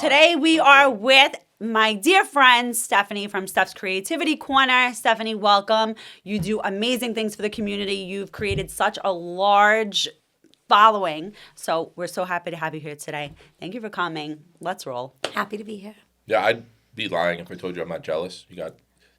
Today we are with my dear friend Stephanie from Steph's Creativity Corner. Stephanie, welcome. You do amazing things for the community. You've created such a large following. So we're so happy to have you here today. Thank you for coming. Let's roll. Happy to be here. Yeah, I'd be lying if I told you I'm not jealous. You got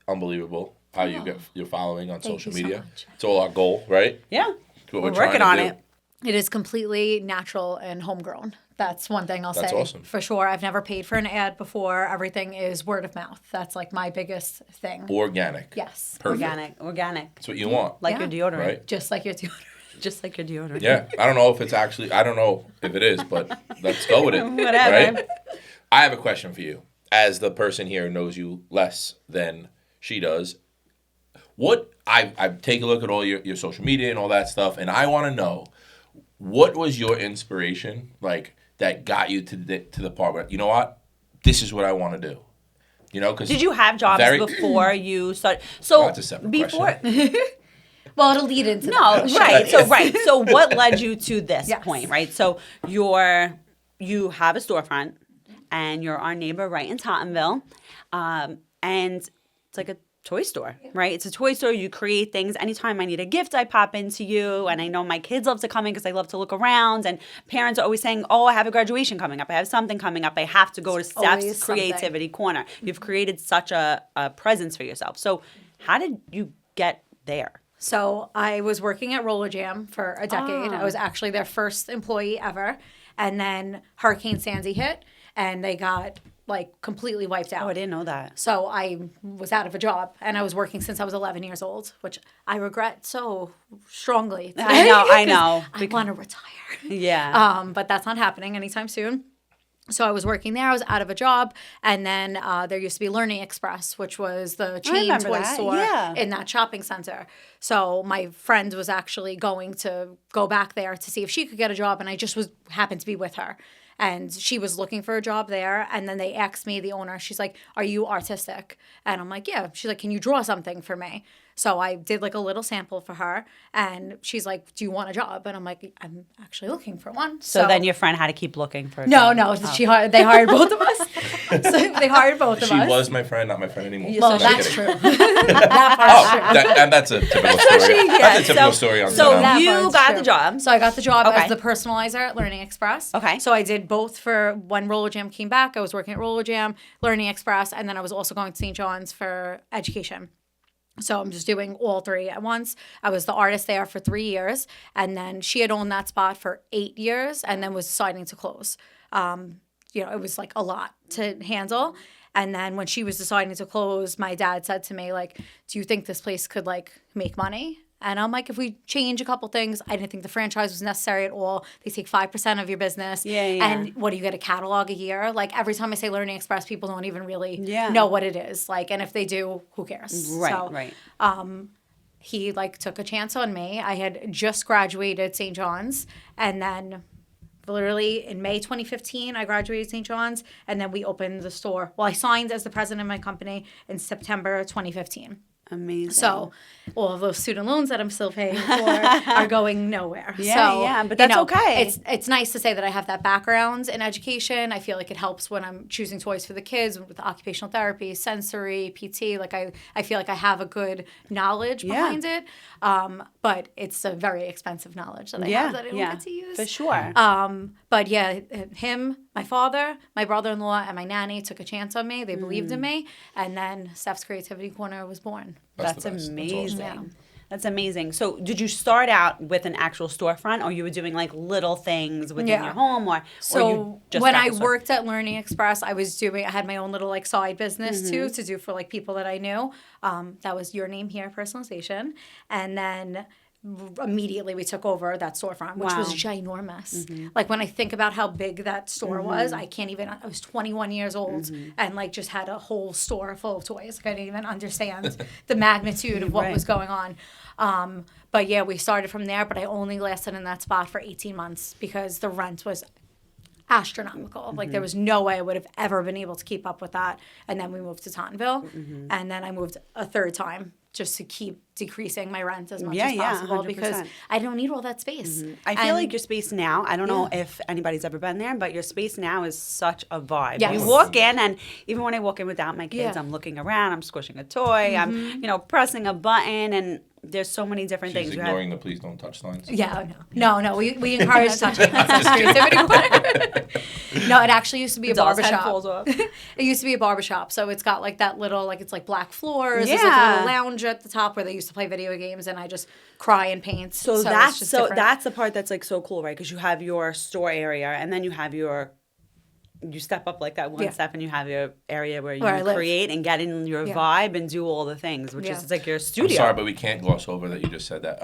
unbelievable how you get your following on social media. So it's all our goal, right? Yeah. It's what We're trying working to on do. it. It is completely natural and homegrown. That's one thing I'll say. That's awesome. For sure. I've never paid for an ad before. Everything is word of mouth. That's like my biggest thing. Organic. Yes. Perfect. Organic. That's what you want. Like Yeah. your deodorant. Right? Just like your deodorant. Just like your deodorant. Yeah. I don't know if it's actually, I don't know if it is, but let's go with it. Whatever. Right? I have a question for you. As the person here who knows you less than she does, I take a look at all your social media and all that stuff, and I want to know, what was your inspiration, like, that got you to the part where, you know what, this is what I want to do? You know, because Did you have jobs before you started? So that's a separate question. Well, it'll lead into No, that. right. So what led you to this Yes. point, right? So you have a storefront, and you're our neighbor right in Tottenville, and it's like a toy store, right? It's a toy store. You create things. Anytime I need a gift, I pop into you, and I know my kids love to come in because they love to look around, and parents are always saying, oh, I have a graduation coming up. I have something coming up. I have to go to always Steph's something. Creativity Corner. You've created such a presence for yourself. So how did you get there? So I was working at Roller Jam for a decade. I was actually their first employee ever. And then Hurricane Sandy hit, and they got like completely wiped out. Oh, I didn't know that. So I was out of a job, and I was working since I was 11 years old, which I regret so strongly today. I know. I want to retire. Yeah. But that's not happening anytime soon. So I was working there. I was out of a job. And then there used to be Learning Express, which was the chain remember toy that. store Yeah. in that shopping center. So my friend was actually going to go back there to see if she could get a job. And I just happened to be with her. And she was looking for a job there. And then they asked me, the owner, she's like, are you artistic? And I'm like, yeah. She's like, can you draw something for me? So I did like a little sample for her. And she's like, do you want a job? And I'm like, I'm actually looking for one. So then your friend had to keep looking for a No, job. no. They hired both of us. So they hired both of She us. was my friend, not my friend anymore. Well, No, I'm that's kidding. true. That part's true. And that's a typical story. That's a typical story on So That you part's got true. the job. So I got the job Okay. as the personalizer at Learning Express. Okay. So I did both for when Roller Jam came back. I was working at Roller Jam, Learning Express, and then I was also going to St. John's for education. So I'm just doing all three at once. I was the artist there for 3 years, and then she had owned that spot for 8 years and then was deciding to close. It was like a lot to handle. And then when she was deciding to close, my dad said to me, like, do you think this place could, like, make money? And I'm like, if we change a couple things, I didn't think the franchise was necessary at all. They take 5% of your business. Yeah. And what do you get, a catalog a year? Like, every time I say Learning Express, people don't even really Yeah. know what it is. Like, and if they do, who cares? Right. He, like, took a chance on me. I had just graduated St. John's, and then literally in May 2015, I graduated St. John's, and then we opened the store. Well, I signed as the president of my company in September 2015. Amazing. So all of those student loans that I'm still paying for are going nowhere. Yeah, but that's okay. It's nice to say that I have that background in education. I feel like it helps when I'm choosing toys for the kids with occupational therapy, sensory, PT. Like I feel like I have a good knowledge behind it. But it's a very expensive knowledge that I have that I don't get to use. For sure. But yeah, him, my father, my brother-in-law, and my nanny took a chance on me. They believed in me. And then Steph's Creativity Corner was born. That's the best. amazing. That's awesome. That's amazing. So did you start out with an actual storefront, or you were doing like little things within your home, or you just when got I the store? worked at Learning Express, I had my own little like side business too to do for like people that I knew. That was Your Name Here personalization, and then immediately we took over that storefront, which was ginormous. Like when I think about how big that store was, I was 21 years old and like just had a whole store full of toys. Like I didn't even understand the magnitude of what was going on. But yeah, we started from there, but I only lasted in that spot for 18 months because the rent was astronomical. Like there was no way I would have ever been able to keep up with that. And then we moved to Tottenville, and then I moved a third time just to keep decreasing my rent as much Yeah, as yeah, possible because 100%. I don't need all that space. I feel And- like your space now, I don't know if anybody's ever been there, but your space now is such a vibe. Yes. You walk in, and even when I walk in without my kids, Yeah. Mm-hmm. I'm looking around, I'm squishing a toy, I'm, pressing a button, and there's so many different She's things. You ignoring the please don't touch signs. Yeah, no. We encourage touching. That's the creativity corner. No, it actually used to be a Doll's head barbershop. falls off. It used to be a barbershop, so it's got like that little, like it's like black floors. There's like a Yeah. little lounge at the top where they used to play video games, and I just cry and paint. So it's that's just so different. that's the part that's like so cool, right? Because you have your store area, and then you have you step up like that one Yeah. step, and you have your area where you Where I live. create and get in your Yeah. vibe and do all the things, which Yeah. is like your I'm studio. sorry, but we can't gloss over that you just said that.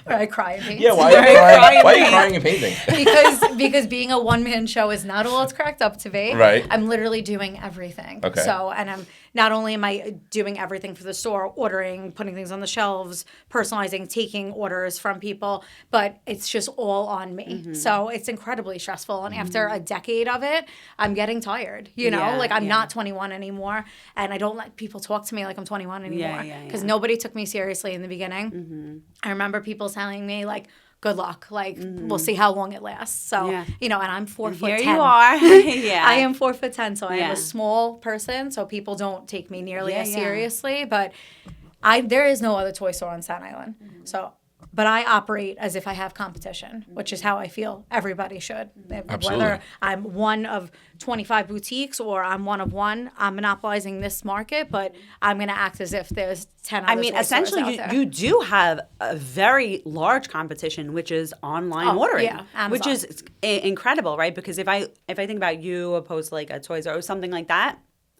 where I cry and paint. Yeah, why are you crying? Why are you crying and painting? because being a one-man show is not all it's cracked up to be. Right. I'm literally doing everything. Okay. So, and I'm not only am I doing everything for the store, ordering, putting things on the shelves, personalizing, taking orders from people, but it's just all on me. Mm-hmm. So it's incredibly stressful. And after a decade of it, I'm getting tired. You know, Yeah, like I'm yeah. not 21 anymore, and I don't let people talk to me like I'm 21 anymore yeah, because yeah. nobody took me seriously in the beginning. I remember people telling me like, good luck. Like, we'll see how long it lasts. So, Yeah. and I'm 4'10". Here you are. Yeah. I am 4'10", so I am Yeah. a small person, so people don't take me nearly Yeah, as yeah. seriously. But there is no other toy store on Staten Island. So, but I operate as if I have competition, which is how I feel everybody should. Absolutely. Whether I'm one of 25 boutiques or I'm one of one, I'm monopolizing this market, but I'm going to act as if there's 10 other I mean, toy stores essentially, out there. you do have a very large competition, which is online Oh, ordering, yeah, which Amazon. is incredible, right? Because if I think about you opposed to like a Toys R Us or something like that,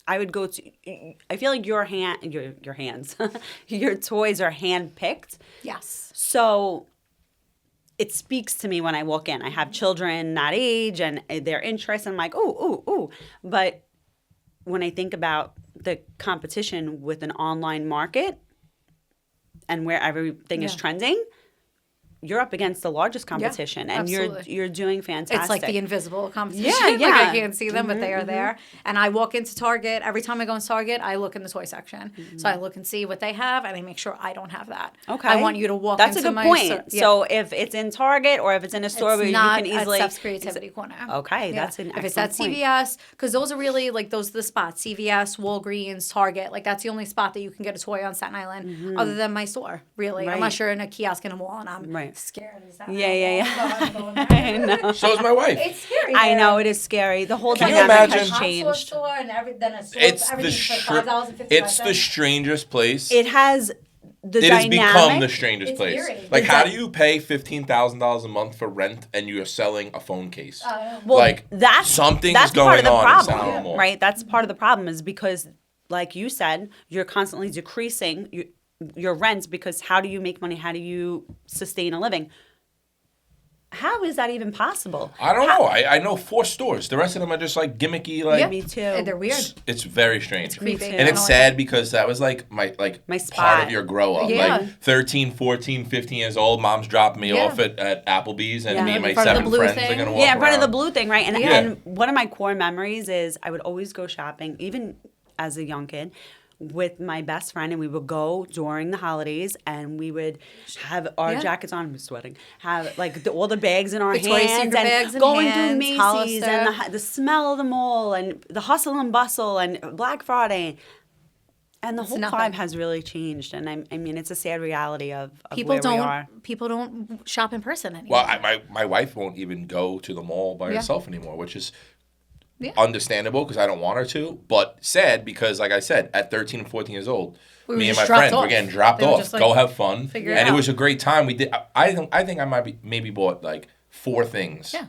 I would go to. I feel like your hands, your toys are hand picked. Yes. So it speaks to me when I walk in. I have children that age and their interests, and I'm like, ooh. But when I think about the competition with an online market and where everything is Yeah. trending, you're up against the largest competition, and absolutely. you're doing fantastic. It's like the invisible competition. Yeah, Like yeah. I can't see them, but they are there. And I walk into Target. Every time I go into Target, I look in the toy section. So I look and see what they have, and I make sure I don't have that. Okay. I want you to walk That's into a good my point. store- yeah. So if it's in Target or if it's in a store It's where not you can easily at Steph's Creativity Corner. Okay, Yeah. that's an If it's at excellent point. CVS, because those are really like those are the spots. CVS, Walgreens, Target. Like that's the only spot that you can get a toy on Staten Island, other than my store. Really, Right. unless you're in a kiosk in a mall, and I'm Right. scared as that. Yeah. I know. So is my wife. It's scary. I there. know it is scary. The whole Can you dynamic imagine- has Hot sauce changed. store and then a store, It's the everything's for str- $5.55. it's the strangest place. It has the It has dynamic. become the strangest It's place. eerie. Like, The how dy- do you pay $15,000 a month for rent and you're selling a phone case? Well, like, that's something's that's going part of the on in problem, Staten Island Mall. right? That's part of the problem is because, like you said, you're constantly decreasing your rents because how do you make money? How do you sustain a living? How is that even possible? I don't know. I know 4 stores. The rest of them are just like gimmicky. Like Yeah. Me too. And they're weird. It's very strange. creepy. too. And I it's don't like sad because that was like my My part spot. of your grow up. Yeah. Like 13, 14, 15 years old, mom's dropping me Yeah. off at Applebee's and Yeah. me and my In front of the 7 blue friends thing. are going to walk Yeah, in front of the around. blue thing, right? And, Yeah. and one of my core memories is I would always go shopping, even as a young kid, with my best friend, and we would go during the holidays, and we would have our Yeah. jackets on. I'm sweating. Have like all the bags in our Victoria's hands, Secret and bags in going hands, through Macy's, Hollister. and the smell of the mall, and the hustle and bustle, and Black Friday. And the whole nothing. vibe has really changed, and I mean, it's a sad reality of People where we are. don't shop in person anymore. Well, my wife won't even go to the mall by Yeah. herself anymore, which is Yeah. understandable because I don't want her to, but sad because, like I said, at 13 and 14 years old, We were me and just my dropped friends were off. getting dropped They were off. just like, Go have fun. figure it And it out. was a great time. We did. I think I might be maybe bought like 4 things. Yeah.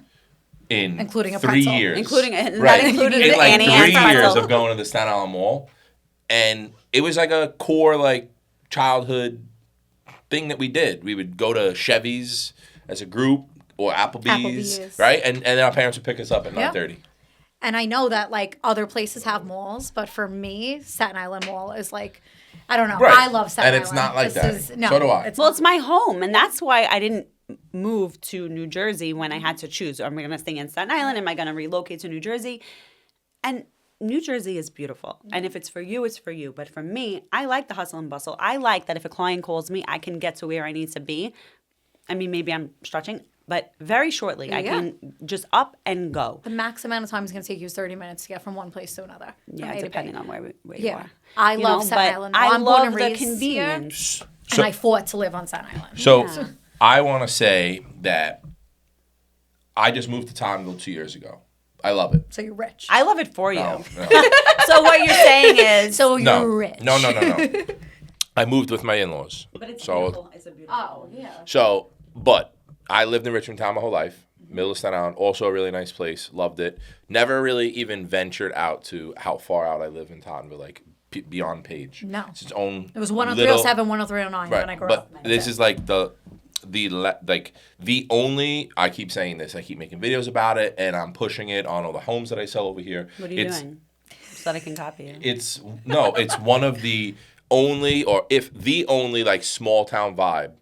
In Including a 3 pretzel. years. Including that right. included in the like Annie 3 Ann's years pretzel. of going to the Staten Island Mall. And it was like a core like childhood thing that we did. We would go to Chevy's as a group or Applebee's. Applebee's. Right? And then our parents would pick us up at Yeah. 9:30. And I know that like other places have malls, but for me, Staten Island Mall is like, I don't know. Right. I love Staten And Island. it's not like This that. no, So do I. It's Well, it's my home, and that's why I didn't move to New Jersey when I had to choose. Am I going to stay in Staten Island? Am I going to relocate to New Jersey? And New Jersey is beautiful. And if it's for you, it's for you. But for me, I like the hustle and bustle. I like that if a client calls me, I can get to where I need to be. I mean, maybe I'm stretching, but very shortly, I can just up and go. The max amount of time is going to take you is 30 minutes to get from one place to another. Yeah, depending on where you Yeah. are. I You love know, Staten but Island. I I'm born love and the raised convenience. and I fought to live on Staten Island. So Yeah. I want to say that I just moved to Tonneville 2 years ago. I love it. So you're rich. I love it for you. No, no. So what you're saying is, So No. you're rich. No. I moved with my in-laws. but it's So- beautiful. It's a beautiful. Oh, yeah. So, but I lived in Richmond Town my whole life. Middle of Staten Island, also a really nice place. Loved it. Never really even ventured out to how far out I live in Tonneville, like beyond Page. No. It's its own. It was 10307, little- 10309 Right, when I grew but up. this is like the only. I keep saying this. I keep making videos about it, and I'm pushing it on all the homes that I sell over here. What are you doing? So that I can copy you. It's one of the only, or if the only, like small town vibe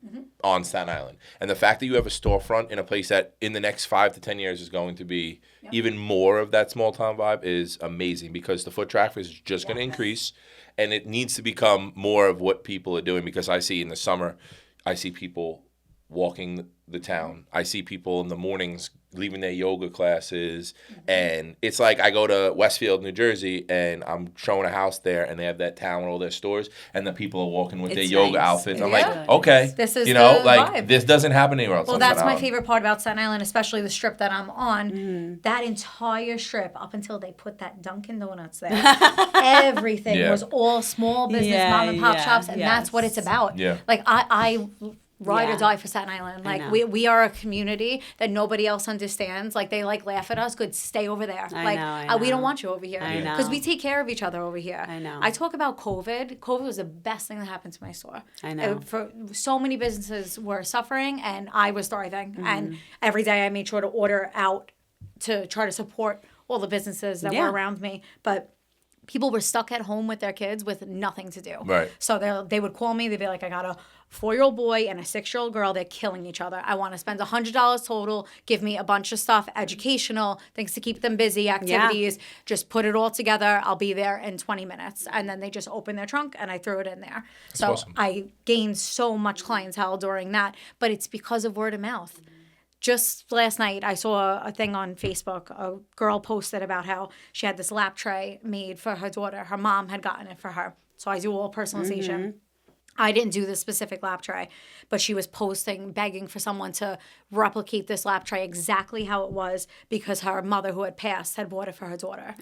on Staten Island. And the fact that you have a storefront in a place that in the next 5 to 10 years is going to be even more of that small town vibe is amazing, because the foot traffic is just going to increase, and it needs to become more of what people are doing, because I see in the summer, I see people walking the town. I see people in the mornings leaving their yoga classes, and it's like I go to Westfield, New Jersey, and I'm showing a house there, and they have that town with all their stores, and the people are walking with their It's yoga nice. outfits. I'm Yeah. like, okay, This is you know, the like vibe. this doesn't happen anywhere else. Well, on that's Staten my Island. favorite part about Staten Island, especially the strip that I'm on. That entire strip, up until they put that Dunkin' Donuts there, everything Yeah. was all small business, Yeah, mom and pop yeah, shops, and that's what it's yes. about. Yeah. Like I ride Yeah. or die for Staten Island. I Like know. we are a community that nobody else understands. Like they like laugh at us. Good, stay over there. I We don't know. want you over here. I know. Because we take care of each other over here. I know. I talk about COVID. COVID was the best thing that happened to my store. I know. For so many businesses were suffering, and I was thriving. Mm-hmm. And every day I made sure to order out to try to support all the businesses that Yeah. were around me. But people were stuck at home with their kids with nothing to do. Right. So they would call me. They'd be like, I got a 4-year-old boy and a 6-year-old girl. They're killing each other. I want to spend $100 total. Give me a bunch of stuff, educational, things to keep them busy, activities. Just put it all together. I'll be there in 20 minutes. And then they just open their trunk and I threw it in there. So awesome. I gained so much clientele during that. But it's because of word of mouth. Just last night, I saw a thing on Facebook. A girl posted about how she had this lap tray made for her daughter. Her mom had gotten it for her. So I do all personalization. I didn't do this specific lap tray, but she was posting, begging for someone to replicate this lap tray exactly how it was, because her mother, who had passed, had bought it for her daughter.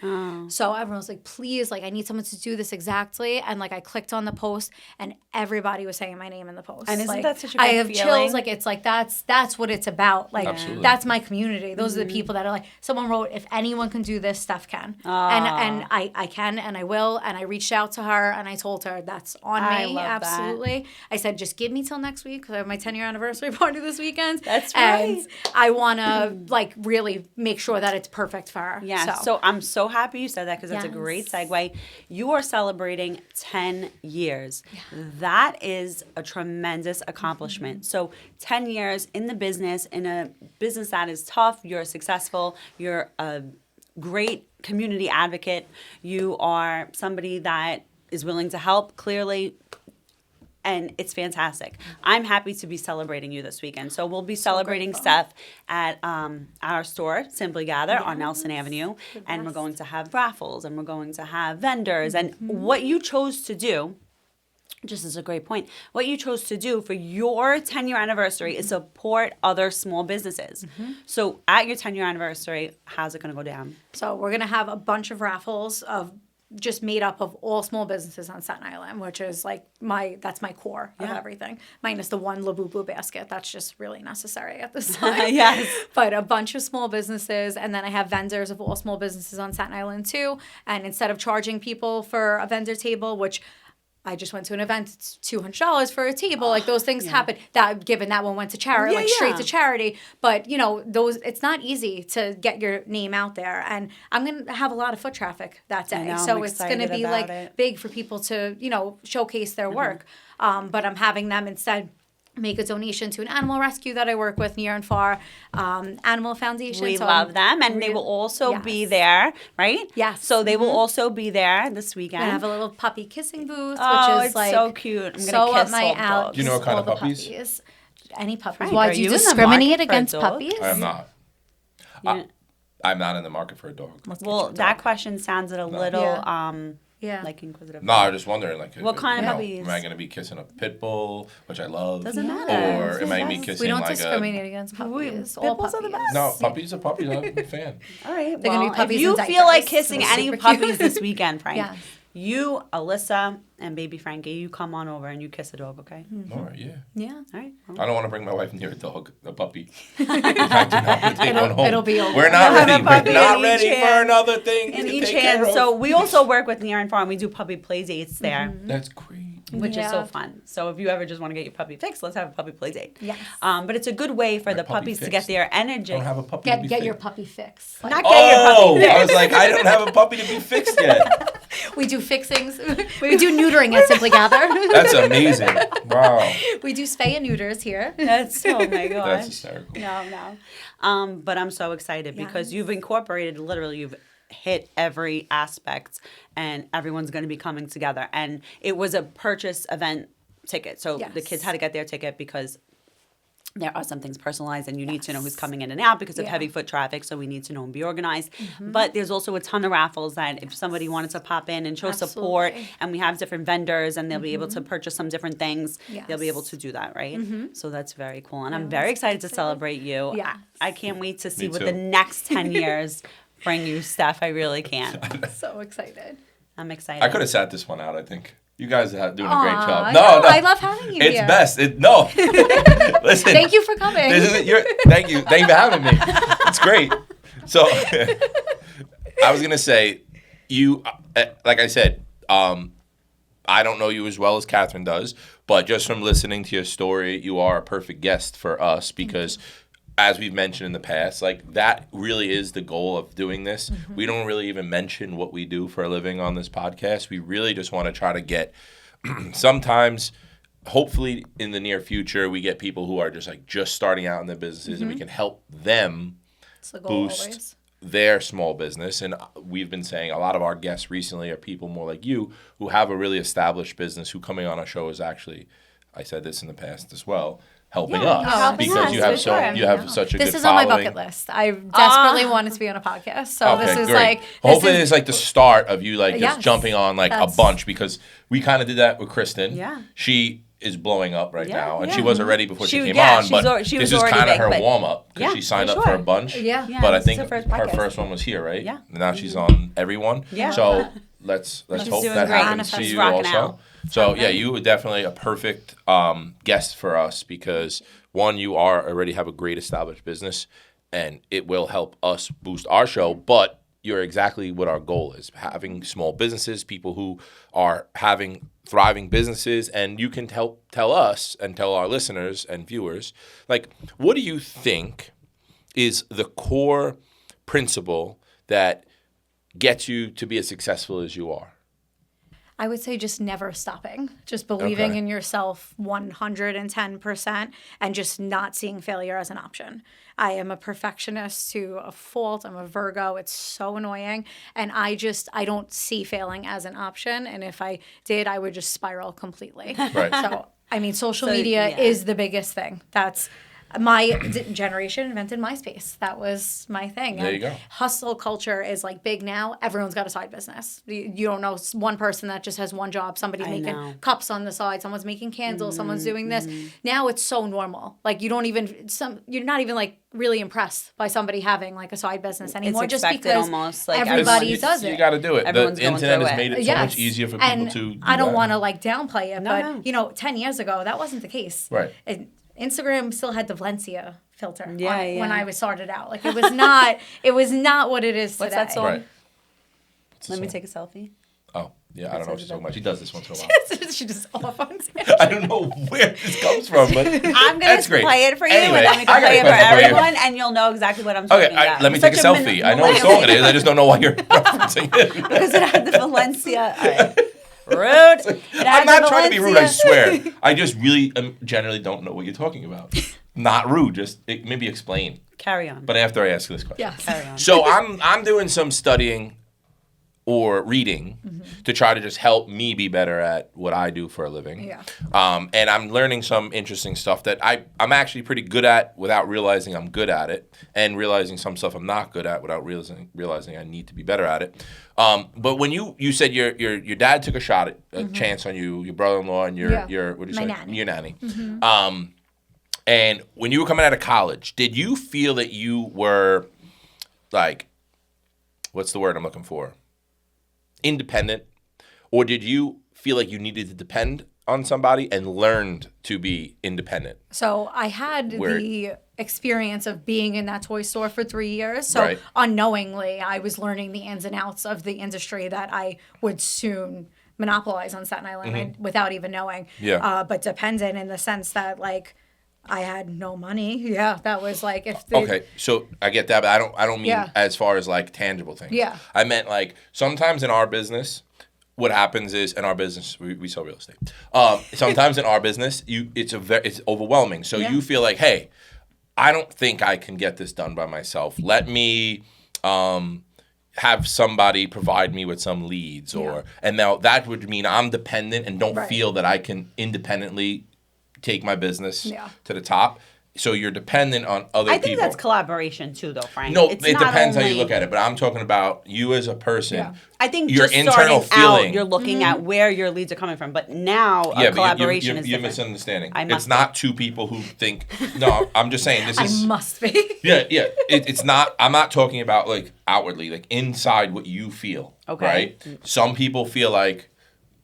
So everyone was like, please, like, I need someone to do this exactly. And like, I clicked on the post and everybody was saying my name in the post. And isn't like, that such a I good have feeling? chills. Like, it's like, that's what it's about. Like, Absolutely. that's my community. Those are the people that are like, someone wrote, if anyone can do this, Steph can. And I can, and I will. And I reached out to her and I told her that's on me. I love that. Absolutely. I said, just give me till next week, because I have my 10-year anniversary party this weekend. That's And right. I want to like really make sure that it's perfect for her. Yeah, so I'm so happy you said that, because that's a great Yes. segue. You are celebrating 10 years. That is a tremendous accomplishment. So 10 years in the business, in a business that is tough, you're successful, you're a great community advocate, you are somebody that is willing to help, clearly. And it's fantastic. I'm happy to be celebrating you this weekend. So we'll be celebrating grateful. Steph at our store, Simply Gather, on Nelson Avenue. And we're going to have raffles, and we're going to have vendors. And what you chose to do, just as a great point, what you chose to do for your 10-year anniversary is support other small businesses. So at your 10-year anniversary, how's it going to go down? So we're going to have a bunch of raffles of just made up of all small businesses on Staten Island, which is like that's my core of everything. Minus the one Labubu basket. That's just really necessary at this time. Yes. But a bunch of small businesses, and then I have vendors of all small businesses on Staten Island too. And instead of charging people for a vendor table, which I just went to an event, it's $200 for a table. Like those things happen. Given that one went to charity, Yeah, straight yeah. to charity. But it's not easy to get your name out there. And I'm going to have a lot of foot traffic that day. know, So I'm it's going to excited be about like it. big for people to, showcase their work. But I'm having them instead make a donation to an animal rescue that I work with near and far, Animal Foundation. We So love I'm them, and they will also be Yes. there, right? Yes. So they will also be there this weekend. I have a little puppy kissing booth, Oh, which is it's like so cute. I'm gonna so kiss up my all the alley. dogs. Do you know what kind All of the puppies? Any puppies? Frank, Why are do you you in the discriminate market for against dogs? puppies? I am not. I'm not in the market for a dog. Well, that question sounded a little Yeah. like inquisitive. No, I'm just wondering, like, What kind of puppies? Am I going to be kissing a pit bull, which I love? Doesn't matter. Or am I going to be Yes. kissing We don't like discriminate against puppies. pit All bulls are the puppies. best. No, puppies are puppies. I'm a fan. All right. They're gonna be Well, puppies if you in feel like diapers. kissing They're any super puppies cute. this weekend, Frank, Yes. you, Alyssa, and baby Frankie, you come on over and you kiss a dog, okay? All right, yeah. Yeah. All right. Well, I don't want to bring my wife near a puppy. In fact, I do not want to take one home. it'll be over. We're not You'll have ready. a puppy We're not in ready each for hand. another thing in to each take care hand. of. So we also work with Near and Farm. We do puppy play dates there. That's great. Which is so Yeah. fun. So if you ever just want to get your puppy fixed, let's have a puppy play date. Yes. But it's a good way for My the puppy puppies to fixed. get their energy. I don't have a puppy to be Get your fixed. puppy fixed. Not get your Oh, puppy fixed. I was like, I don't have a puppy to be fixed yet. We do fixings. We do neutering at Simply Gather. That's amazing. Wow. We do spay and neuters here. That's oh my gosh. That's hysterical. No. But I'm so excited because you've incorporated literally you've hit every aspect and everyone's going to be coming together. And it was a purchase event ticket. So the Yes. kids had to get their ticket because there are some things personalized and you need to know who's coming in and out because of Yeah. heavy foot traffic. So we need to know and be organized. But there's also a ton of raffles that if somebody wanted to pop in and show support Absolutely. and we have different vendors and they'll be able to purchase some different things, they'll be able Yes. to do that, right? So that's very cool. And I'm Yeah, very that's excited to exciting. celebrate you. Yes. I can't wait to see Me what too. the next 10 years bring you, Steph. I really can. So excited. I'm excited. I could have sat this one out, I think. You guys are doing a great Aw, job. no, I love having you It's here. best. No. Listen. Thank you for coming. This isn't your, thank you. Thank you for having me. It's great. So, I was going to say, you, like I said, I don't know you as well as Catherine does, but just from listening to your story, you are a perfect guest for us because, as we've mentioned in the past, like that really is the goal of doing this. We don't really even mention what we do for a living on this podcast. We really just want to try to get sometimes, hopefully in the near future, we get people who are just starting out in their businesses and we can help them It's the goal boost always. their small business. And we've been saying a lot of our guests recently are people more like you who have a really established business who coming on our show is actually, I said this in the past as well, helping us helping because us, you have for sure. you have such a This good is on my following. bucket list. I desperately wanted to be on a podcast. So this is great. like Hopefully it's like the start of you like just Yes. jumping on like a That's- bunch because we kind of did that with Kristen. Yeah. She is blowing up right Yeah, now, and yeah. she wasn't ready before she She- came yeah, on. she's But al- she this was is already kind of big, her but- warm up because Yeah, she signed for up for a sure. bunch. Yeah. Yeah, But I this is think her first her podcast. first one was here, right? Yeah. Now she's on everyone. Yeah. So let's She's hope doing that great. happens for She's you rocking also. out. So yeah, you were definitely a perfect guest for us because one, you already have a great established business, and it will help us boost our show. But you're exactly what our goal is: having small businesses, people who are having thriving businesses, and you can help tell us and tell our listeners and viewers, like, what do you think is the core principle that gets you to be as successful as you are? I would say just never stopping, just believing Okay. in yourself 110% and just not seeing failure as an option. I am a perfectionist to a fault. I'm a Virgo. It's so annoying. And I don't see failing as an option. And if I did, I would just spiral completely. Right. So, I mean, social So, media yeah. is the biggest thing. That's my generation invented MySpace. That was my thing. There you go. Hustle culture is like big now. Everyone's got a side business. You don't know one person that just has one job. Somebody's I making know. cups on the side. Someone's making candles. Someone's doing this. Now it's so normal. Like you're not even like really impressed by somebody having like a side business anymore. Just expected because almost, like, everybody everyone- does it. You got to do it. Everyone's The going internet through has it. made it so Yes. much easier for people And to do I don't that. want to like downplay it, No, but no. 10 years ago that wasn't the case. Right. Instagram still had the Valencia filter on Yeah, it when yeah. I was started out. Like it was not what it is What's today. that song? Right. Let me take a selfie. Oh, yeah, I don't know what she's talking about. She does this once in a while. She just off on I don't know where this comes from, but I'm going That's to great. play it for you, Anyway, and then we I can got play a it for question for you. everyone, and you'll know exactly what I'm talking okay, about. let me You're take a such selfie. I know what song it is. I just don't know why you're referencing it. Because it had the Valencia. All right. Rude. I'm not trying to be rude, I swear. I just really generally don't know what you're talking about. Not rude, just maybe explain. Carry on. But after I ask this question. Yes. Carry on. So I'm doing some studying or reading to try to just help me be better at what I do for a living. Yeah. And I'm learning some interesting stuff that I'm actually pretty good at without realizing I'm good at it, and realizing some stuff I'm not good at without realizing I need to be better at it. But when you said your dad took a shot at a chance on you, your brother-in-law and your what did you say? nanny. Your nanny. And when you were coming out of college, did you feel that you were like, what's the word I'm looking for? Independent, or did you feel like you needed to depend on somebody and learned to be independent? So I had the experience of being in that toy store for 3 years. So Right. unknowingly, I was learning the ins and outs of the industry that I would soon monopolize on Staten Island without even knowing. Yeah. But dependent in the sense that like I had no money. Yeah, that was like if they, Okay, so I get that, but I don't mean Yeah. as far as like tangible things. Yeah. I meant like sometimes in our business, what happens is in our business we sell real estate. Sometimes in our business, it's overwhelming. So Yeah. you feel like, hey, I don't think I can get this done by myself. Let me have somebody provide me with some leads, and now that would mean I'm dependent and don't Right. feel that I can independently take my business Yeah. to the top. So you're dependent on other people. I think that's collaboration too, though, Frank. No, It's it not depends how you only- look at it, but I'm talking about you as a person. Yeah. I think your just internal starting feeling. out, you're looking at where your leads are coming from. But now Yeah, a collaboration but is you're different. misunderstanding. I It's must not two people who think. No, I'm just saying this I is. must be. Yeah. It's not. I'm not talking about like outwardly, like inside what you feel. Okay. Right. Some people feel like,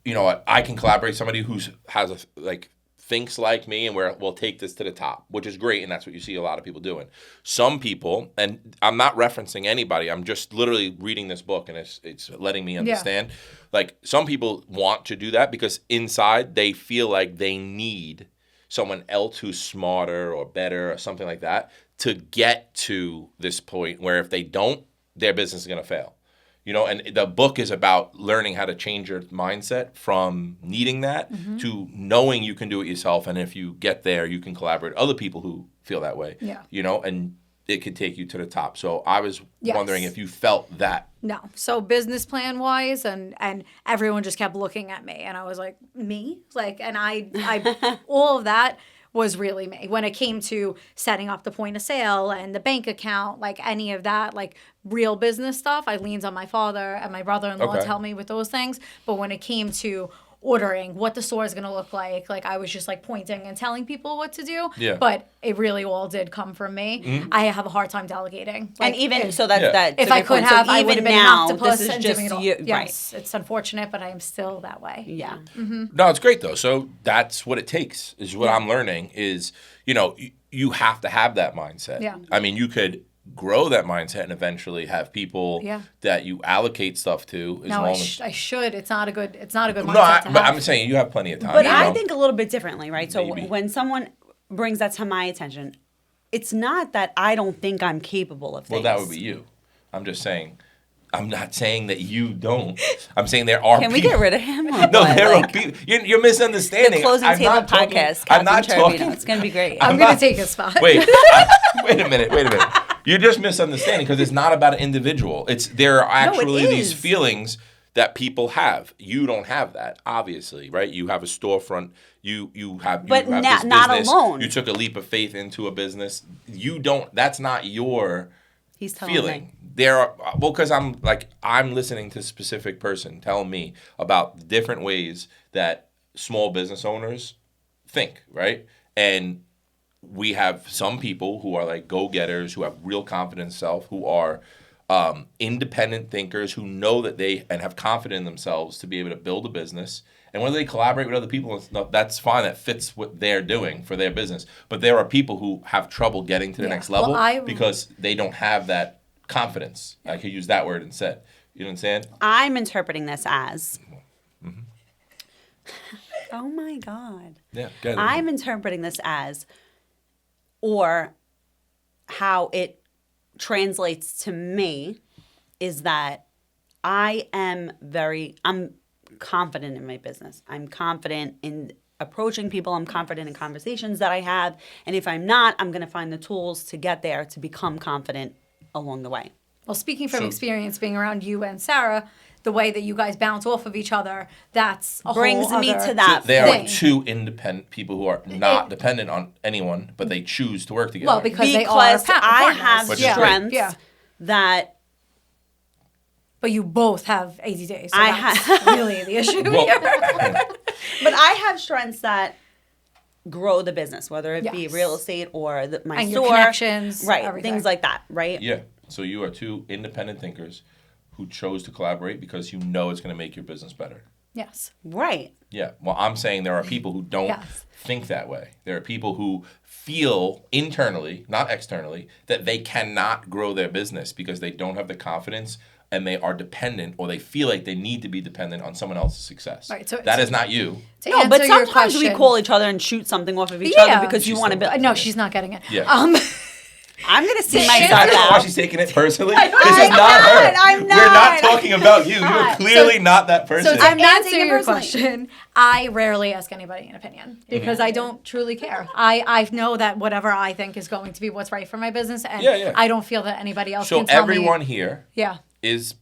you know what, I can collaborate with somebody has a like thinks like me, and we'll take this to the top, which is great, and that's what you see a lot of people doing. Some people, and I'm not referencing anybody, I'm just literally reading this book, and it's letting me understand. Like some people want to do that because inside they feel like they need someone else who's smarter or better or something like that to get to this point where if they don't, their business is going to fail. You know, and the book is about learning how to change your mindset from needing that to knowing you can do it yourself. And if you get there, you can collaborate with other people who feel that way. Yeah. You know, and it could take you to the top. So I was Yes. wondering if you felt that. No. So business plan wise and everyone just kept looking at me and I was like, me? Like, and I all of that was really me. When it came to setting up the point of sale and the bank account, like any of that, like real business stuff, I leaned on my father and my brother-in-law to help me with those things. But when it came to ordering what the store is going to look like I was just like pointing and telling people what to do. Yeah. But it really all did come from me. I have a hard time delegating. And even if, so, that's if a I good could point. So have, I would even have been an now, octopus this is and just doing it all. you, Yes, it's unfortunate, but I am still that way. Yeah. No, it's great though. So that's what it takes is what I'm learning is, you know, you have to have that mindset. Yeah. I mean, you could grow that mindset and eventually have people that you allocate stuff to. No, I should. It's not a good mindset No, to have. but I'm saying you have plenty of time. But you I know? think a little bit differently, right? So Maybe. when someone brings that to my attention, it's not that I don't think I'm capable of things. Well, that would be you. I'm just saying. I'm not saying that you don't. I'm saying there are Can people. we get rid of him? Or No, what? there are Like, people. You're misunderstanding. the closing I'm table not talking- podcast. I'm not Captain Turbino. talking. It's going to be great. I'm I'm going not- to take his spot. Wait, wait a minute. You're just misunderstanding because it's not about an individual. There are actually these is. feelings that people have. You don't have that, obviously, right? You have a storefront. You have But you have not- this not business. alone. You took a leap of faith into a business. You don't. That's not your He's telling feeling. me. There are because I'm listening to a specific person tell me about different ways that small business owners think, right? And we have some people who are like go-getters, who have real confidence in self, who are independent thinkers, who know that they and have confidence in themselves to be able to build a business. And whether they collaborate with other people and stuff, that's fine. That fits what they're doing for their business. But there are people who have trouble getting to the next level because they don't have that confidence. I could use that word instead. You know what I'm saying? I'm interpreting this as. Oh my God. Yeah. Go ahead. I'm interpreting this as, or how it translates to me, is that I'm confident in my business. I'm confident in approaching people. I'm confident in conversations that I have. And if I'm not, I'm going to find the tools to get there to become confident along the way. Well, speaking from So- experience being around you and Sarah, the way that you guys bounce off of each other, that's a Brings whole me other to that So they are thing. two independent people who are not dependent on anyone, but they choose to work together. Well, because they are Because I partners. have Which is great. strengths Yeah. that But you both have ADD, so I that's really the issue Well, here. But I have strengths that grow the business, whether it be Yes. real estate or my And your store, connections, right? everything. Things like that, right? yeah. So you are two independent thinkers who chose to collaborate because you know it's going to make your business better. Yes. Right. Yeah. Well, I'm saying there are people who don't Yes. think that way. There are people who feel internally, not externally, that they cannot grow their business because they don't have the confidence and they are dependent or they feel like they need to be dependent on someone else's success. Right, so that is not you. To No, but answer your sometimes we question- call each other and shoot something off of each Yeah. other because you She's want to still- build. No, she's not getting it. Yeah. I'm gonna see To myself I don't know why out. she's taking it personally. I'm This is not not, her. I'm We're not not. talking about you. You're clearly not that So person. to I'm not answer taking it your personally. question, I rarely ask anybody an opinion because I don't truly care. I know that whatever I think is going to be what's right for my business, and Yeah. I don't feel that anybody else So can tell everyone me. here Yeah. is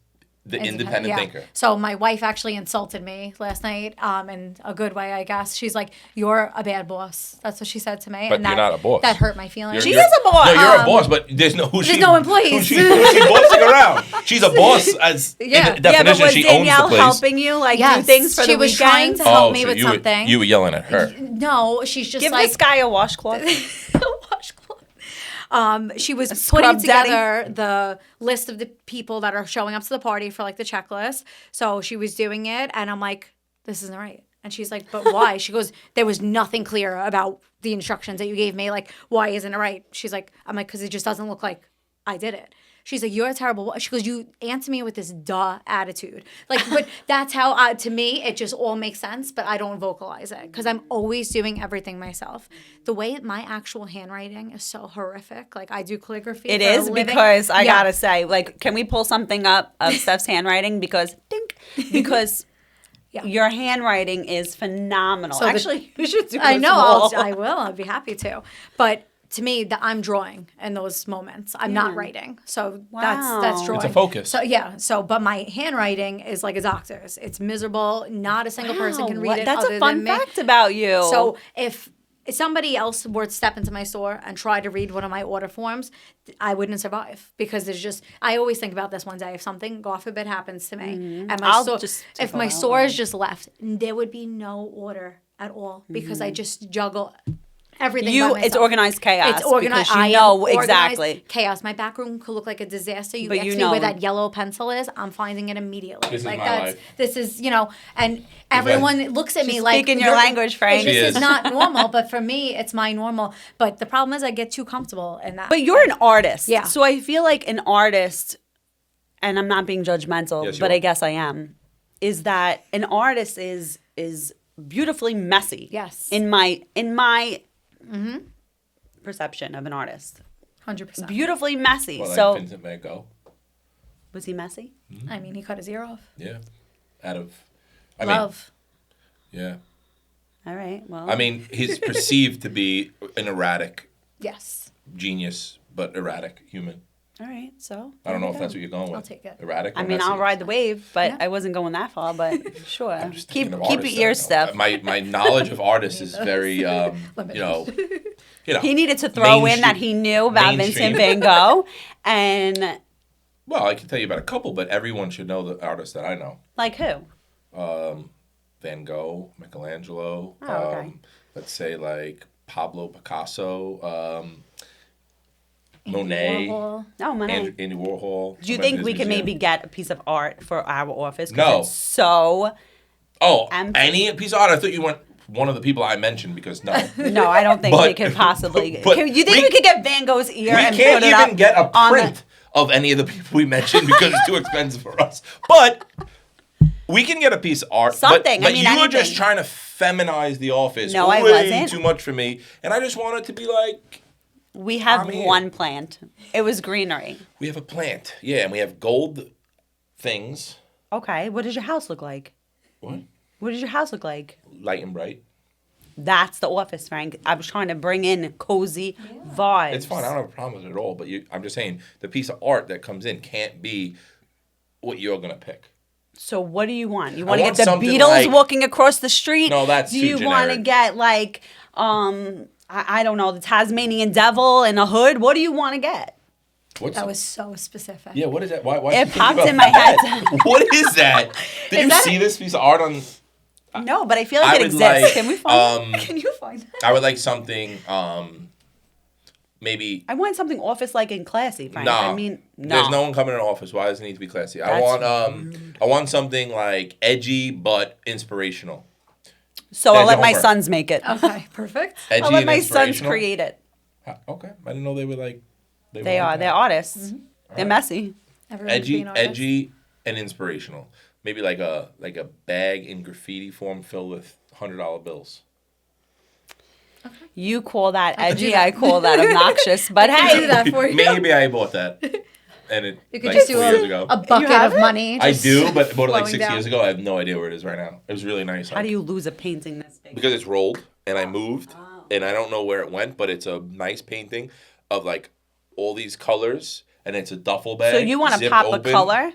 the independent yeah. thinker. So my wife actually insulted me last night, in a good way, I guess. She's like, "You're a bad boss." That's what she said to me, But and you're that, not a boss. That hurt my feelings. She is a boss. No, you're a boss, but there's no no employees. Who's she bossing around? She's a boss as Yeah. in the Yeah, but definition. was She owns the Danielle place. helping you like Yes, do things for she the was weekend? trying to help me so with you were- something. you were yelling at her. No, she's just Give like this guy a washcloth. washcloth. She was scrub putting daddy. together the list of the people that are showing up to the party for like the checklist. So she was doing it, and I'm like, "This isn't right." And she's like, "But why?" She goes, "There was nothing clear about the instructions that you gave me. Like, why isn't it right?" She's like, "I'm like, because it just doesn't look like I did it." She's like, "You're a terrible." She goes, "You answer me with this duh attitude." Like, but that's how to me it just all makes sense. But I don't vocalize it because I'm always doing everything myself. The way my actual handwriting is so horrific. Like I do calligraphy. It for a is living. because I Yeah. gotta say, like, can we pull something up of Steph's handwriting? Because because Yeah. your handwriting is phenomenal. So the- Actually, you should do. I this know. wall. I will. I'd be happy to. But to me, I'm drawing in those moments. I'm not writing. So Wow. that's drawing. It's a focus. So yeah. So but my handwriting is like a doctor's. It's miserable. Not a single person can read What- it. That's other a fun than me. fact about you. So if somebody else were to step into my store and try to read one of my order forms, I wouldn't survive because there's just. I always think about this one day. If something, God forbid, happens to me, and my I'll store, just if take my a while. store is just left, there would be no order at all because I just juggle everything. by it's myself. organized chaos. It's organized. because you I am know organized exactly. chaos. My back room could look like a disaster. You But ask you me know. where that yellow pencil is, I'm finding it immediately. This is like my that's life. this is and everyone looks at me She's like speaking your you're- language, Frank. She This is. is not normal, but for me, it's my normal. But the problem is, I get too comfortable in that. But you're an artist. Yeah. So I feel like an artist, and I'm not being judgmental, Yes, you but are. I guess I am, is that an artist is beautifully messy. Yes. In my perception of an artist. 100%. Beautifully messy. Well, so like Vincent Van Gogh. was he messy? I mean, he cut his ear off. Yeah. Out of. I Love. mean, yeah. All right. Well, I mean, he's perceived to be an erratic Yes. genius, but erratic human. all right. So I don't know if that's what you're going with. I'll take it. Erratic. Or I mean, messy? I'll ride the wave, but Yeah. I wasn't going that far. But sure, I'm just keep thinking of keep artists your that I ears, know. Steph. My knowledge of artists is very, you know. He needed to throw in that he knew about mainstream. Vincent Van Gogh, and Well, I can tell you about a couple, but everyone should know the artists that I know. like who? Van Gogh, Michelangelo. Oh, okay. Let's say like Pablo Picasso, Monet, Warhol. Oh, Monet. Andy Warhol. Do you I went think to we his can museum. maybe get a piece of art for our office? 'Cause No. It's so Oh, empty. any piece of art? I thought you went one of the people I mentioned because no. no, I don't think But- we could possibly. but You think we- we could get Van Gogh's ear We and can't put it even up get a on the- print of any of the people we mentioned because it's too expensive for us. But we can get a piece of art. Something, I But mean, you were anything. just trying to feminize the office. No, I way wasn't. too much for me, and I just wanted to be like, We have I'm here. one plant. It was greenery. we have a plant, yeah, and we have gold things. Okay, what does your house look like? What? What does your house look like? Light and bright. That's the office, Frank. I was trying to bring in cozy vibes. It's fine. I don't have a problem with it at all. But I'm just saying the piece of art that comes in can't be what you're gonna pick. So what do you want? You want to want get the something Beatles like- walking across the street? No, that's Do too you want to generic. get like I don't know, the Tasmanian devil in a hood? What do you want to get? What's That was so specific. Yeah, what is that? Why It did you think popped about in my that? head. What is that? Did you that see this piece of art on? No, but I feel like I it would exists. like, Can we find it? Can you find that? I would like something, maybe. I want something office-like and classy, Frank. No, I mean, no. There's no one coming in an office. Why does it need to be classy? I That's want something like edgy but inspirational. So I'll There's let your my homework. sons make it. Okay, perfect. Edgy I'll let and my sons inspirational? create it. Okay, I didn't know they were like. They were are. like They're that. artists. They're messy. Everyone's being Edgy, honest. edgy, and inspirational. Maybe like a bag in graffiti form filled with $100 bills. You call that I could do edgy. that. I call that obnoxious. But I do hey, that for you. Maybe I bought that, and it You could like just 4 do years ago. a bucket have of it? money. I just do, but I bought it like flowing 6 down. years ago. I have no idea where it is right now. It was really nice. how do you lose a painting this big? Because it's rolled, and I moved, and I don't know where it went, but it's a nice painting of like all these colors, and it's a duffel bag. So you want to zipped pop open. a color?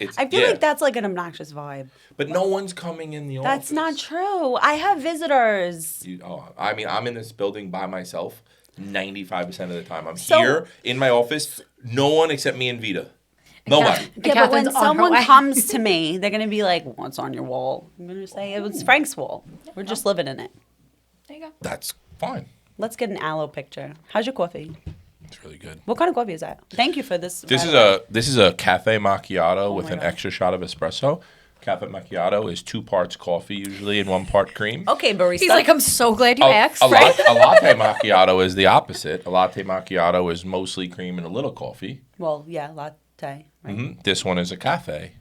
It's, I feel yeah. like that's like an obnoxious vibe. But no one's coming in the office. That's not true. I have visitors. I mean, I'm in this building by myself 95% of the time. I'm So- here in my office. No one except me and Vita. Nobody. Yeah, but when Catherine's on her someone way. comes to me, they're gonna be like, "What's on your wall?" I'm gonna say it was Frank's wall. We're just living in it. There you go. That's fine. Let's get an aloe picture. How's your coffee? It's really good. What kind of coffee is that? Thank you for this. This by is the way. this is a cafe macchiato with my an God. extra shot of espresso. Cafe macchiato is 2 parts coffee usually and 1 part cream. Okay, barista. He's like, I'm so glad you asked. A latte macchiato is the opposite. A latte macchiato is mostly cream and a little coffee. well, yeah, latte. Right? This one is a cafe.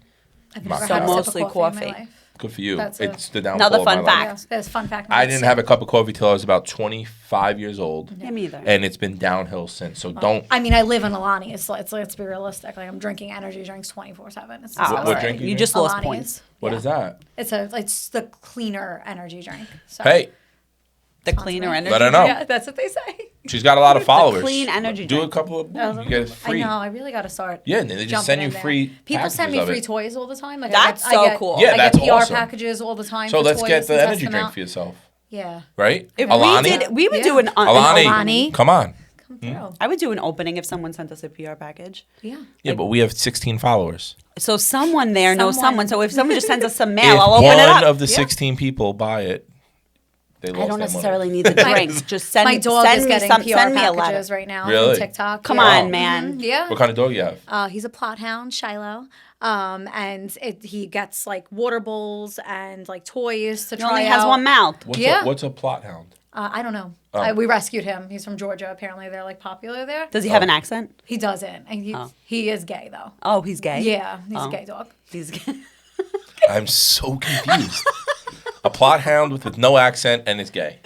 I've never So had a sip of mostly in my coffee. life. Good for you. That's It's the downfall Another of my fun life. fact. Yeah, that's a fun fact. I didn't have a cup of coffee till I was about 25 years old. Yeah, me either. And it's been downhill since. So don't. I mean, I live in Alani. Let's be realistic. Like, I'm drinking energy drinks 24/7. It's Oh, What disgusting. drink you just lost Alani's. points. What is that? It's the cleaner energy drink. So. Hey, The cleaner energy. let her know. Yeah, that's what they say. She's got a lot of followers. clean energy Do drink. a couple of. You get free. I know. I really got to start. Yeah, and then they just jumping send you in there. free. People send me packages of free it. toys all the time. Like That's I so get, cool. Yeah, I that's get PR awesome. packages all the time. So for let's toys get the and test energy them drink out. for yourself, Yeah. right? If Alani. We would Yeah. do an Alani, Alani. come on. Come through. I would do an opening if someone sent us a PR package. Yeah. Yeah, but we have 16 followers. So someone there knows Someone. someone. So if someone just sends us some mail, If I'll open it one up. of the Yeah. 16 people buy it, they lost I don't their necessarily money. need the drink. Just send My dog send is me getting some. PR Send me a letter. packages right now Really? from TikTok. Come Yeah. on, man. Yeah. What kind of dog you have? He's a plot hound, Shiloh. And he gets like water bowls and like toys to He try only out. has one mouth. Yeah. What's a plot hound? I don't know. Oh. We rescued him. He's from Georgia. Apparently, they're like popular there. Does he have an accent? He doesn't, and he is gay though. Oh, he's gay. Yeah, he's Oh. a gay dog. He's gay. I'm so confused. A plot hound with no accent and is gay.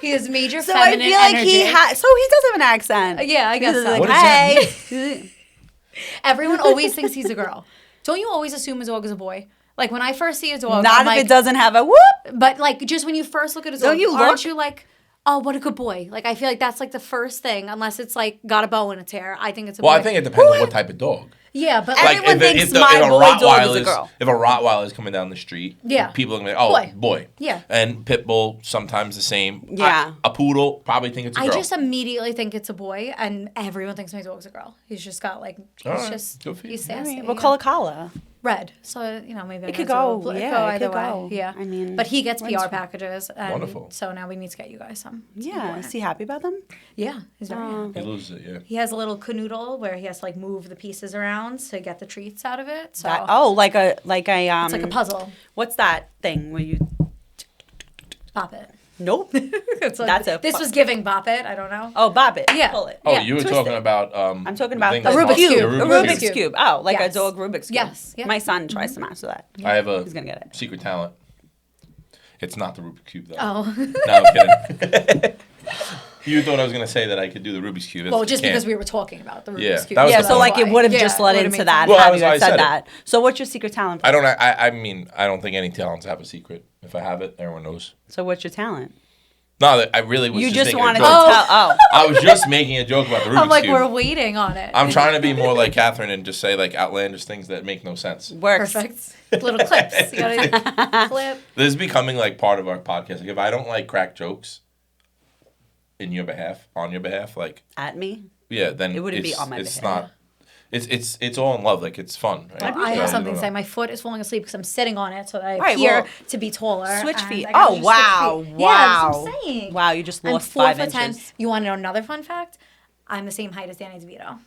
He has major So I feminine feel like energy. he has. So he does have an accent. Yeah, I guess He's so. like, What does that hey. Everyone always thinks he's a girl. Don't you always assume a dog is a boy? Like when I first see a dog, Not I'm if like, it doesn't have a whoop. But like just when you first look at a dog, Don't you aren't look? you like, oh, what a good boy? Like I feel like that's like the first thing, unless it's like got a bow in its hair. I think it's a Well, boy. I think it depends on what type of dog. yeah, but Everyone like, thinks my boy dog is a girl. If a Rottweiler is coming down the street, Yeah. people are gonna be like, oh, boy. Yeah. And pit bull sometimes the same. Yeah. A poodle probably think it's a I girl. just immediately think it's a boy, and everyone thinks my dog's a girl. He's just got like, All he's right. just, Good for you. he's I sassy. mean, what yeah. color collar? Red. So, maybe It could go, it yeah, could go it either could way. go. Yeah. I mean, but he gets red's PR fine. packages. And Wonderful. So now we need to get you guys some. It's Yeah. important. Is he happy about them? Yeah. He's very happy. He loses it, yeah. He has a little canoodle where he has to like move the pieces around to get the treats out of it. So Like a it's like a puzzle. What's that thing where you? Bop it. Nope. It's like, That's a this was giving bop it. I don't know. Oh, bob it. Yeah. Pull it. Oh, Yeah, you were twist talking it. about I'm talking about thing the that's Rubik's called- Cube. Yeah, A Rubik's Cube. Cube. Oh, like Yes. a dog Rubik's Cube. Yes, yeah. My son tries to master that. I have a He's gonna get it. secret talent. It's not the Rubik's Cube though. Oh. No, I'm kidding. You thought I was gonna say that I could do the Rubik's Cube. Well, just because we were talking about the Rubik's Yeah, Cube. that was Yeah, the so point. like it would have just led would've into made that Well, had that's you why I had said said it. that. So what's your secret talent? I don't. I mean, I don't think any talents have a secret. If I have it, everyone knows. So what's your talent? No, I really was. You just making wanted a to joke. tell. Oh, I was just making a joke about the Rubik's I'm like, Cube. we're waiting on it. I'm trying to be more like Catherine and just say like outlandish things that make no sense. works. Perfect. Little clips. You gotta clip. This is becoming like part of our podcast. Like if I don't like crack jokes in your behalf, on your behalf, like At me? yeah, then It wouldn't be it's- on my it's behalf. not. It's all in love. Like it's fun. Right? I So, have something you to know. say. My foot is falling asleep because I'm sitting on it, so that I Right, appear well, to be taller. Switch and feet. I gotta Oh, do switch wow. feet. Wow. Yeah, that's what I'm saying. Wow, you just I'm lost 4 5 foot 10. inches. You want to know another fun fact? I'm the same height as Danny DeVito.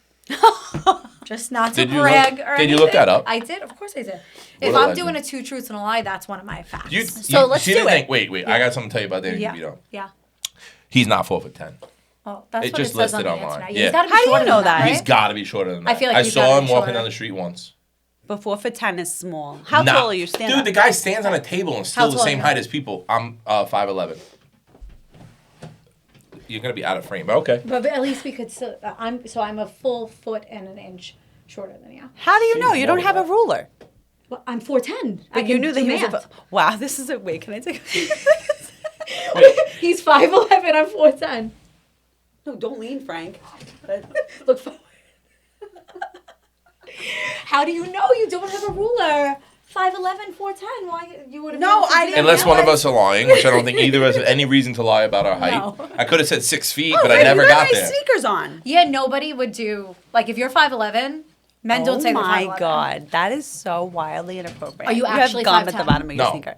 Just not to Did you brag look- or did you look that anything. up? I did. Of course I did. What If a I'm legend. doing a 2 truths and a lie, that's one of my facts. So let's she do didn't it. think, wait. I got something to tell you about Danny yeah. DeVito. Yeah. He's not 4'10". Well, that's It what just it says on listed the online. internet. Yeah. He's gotta be How do you shorter know than that? right? He's got to be shorter than that. I feel like I he's saw gotta him be walking shorter. down the street once. But 4'10" is small. How Nah. tall are you? Stand Dude, up. the guy stands on a table and still How the tall are same you? height as people. I'm 5'11". You're gonna be out of frame, but okay. But at least we could. I'm a full foot and an inch shorter than you. How do you know? She's You don't more have a than that. ruler. Well, I'm 4'10". But you knew that he was a... Wow, this is a... Wait, can I take a... He's 5'11". I'm 4'10". No, don't lean, Frank. Look forward. How do you know you don't have a ruler? 5'11", 4'10". Why you would have? No, I didn't Unless know one of it. us are lying, which I don't think either of us have any reason to lie about our height. No. I could have said 6 feet, Oh, but I Frank, never you got nice there. sneakers on. Yeah, nobody would do like if you're 5'11". Men don't say they're 5'11". Oh my God, that is so wildly inappropriate. Are you actually have gum at 5'10"? the bottom of your No. sneaker.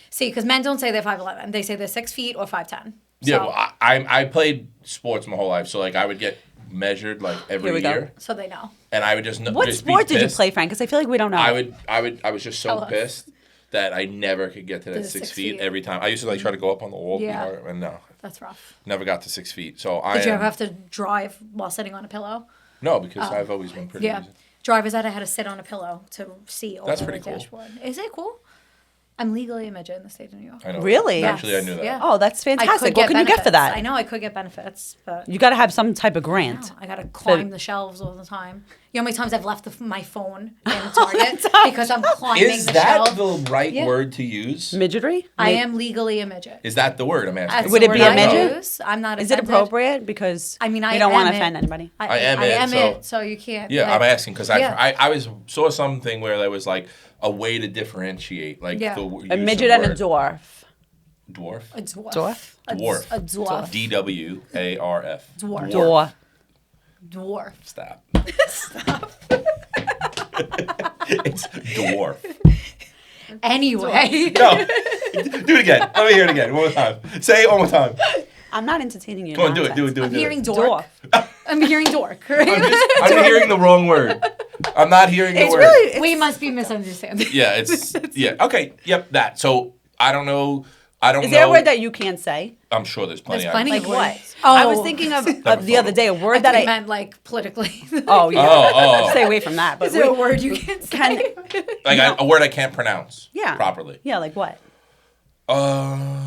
See, because men don't say they're 5'11". They say they're 6 feet or 5'10". Yeah, So, well, I played sports my whole life, so like I would get measured like every Here we go. year, so they know. and I would just What just be sport did you pissed. play, Frank? Because I feel like we don't know. I was just so Tell us. pissed that I never could get to that The 6 6 feet feet. every time. I used to like try to go up on the wall, Yeah. and no, That's rough. never got to 6 feet. So Did you ever have to drive while sitting on a pillow? no, because I've always been pretty Yeah. easy. Drivers that I had to sit on a pillow to see over That's the pretty cool. dashboard. Is it cool? I'm legally a midget in the state of New York. I know. Really? Actually, I knew that. Yeah. Oh, that's I fantastic. could What can you get for benefits. that? I know I could get benefits, but You got to have some type of grant. no, I gotta climb the shelves all the time. You know how many times I've left my phone in Target tough. because I'm climbing Is the that shelf? the right Yeah. word to use? Midgetry? I am legally a midget. Is that the word I'm asking? That's Would the it be word a I midget? use. I'm not Is it offended. appropriate? Because I mean, I we don't want to am offend it. anybody. I am it, so you can't. Yeah, like, I'm asking because yeah. I saw something where there was like a way to differentiate like Yeah. the A use of midget and a word. dwarf. Dwarf. A dwarf. Dwarf? Dwarf. A dwarf. DWARF. Dwarf. Dwarf. Dwarf. Stop. It's dwarf. Anyway. No. Do it again. Let me hear it again. One more time. Say it one more time. I'm not entertaining you. Come on, do it. nonsense. I'm hearing dork. Dwarf. I'm hearing dork. Right? I'm hearing the wrong word. I'm not hearing the It's word. really... We must be misunderstanding. Yeah, it's yeah. Okay, yep, that. So I don't know. I don't Is know. there a word that you can't say? I'm sure there's plenty. There's plenty Like of what? words. I was Oh. thinking of Never the other thought. day, a I word that I... meant like politically. Oh, yeah. Oh, Stay away from that. But Is there a word you can't say? like a word I can't pronounce. Yeah. Properly. Yeah, like what?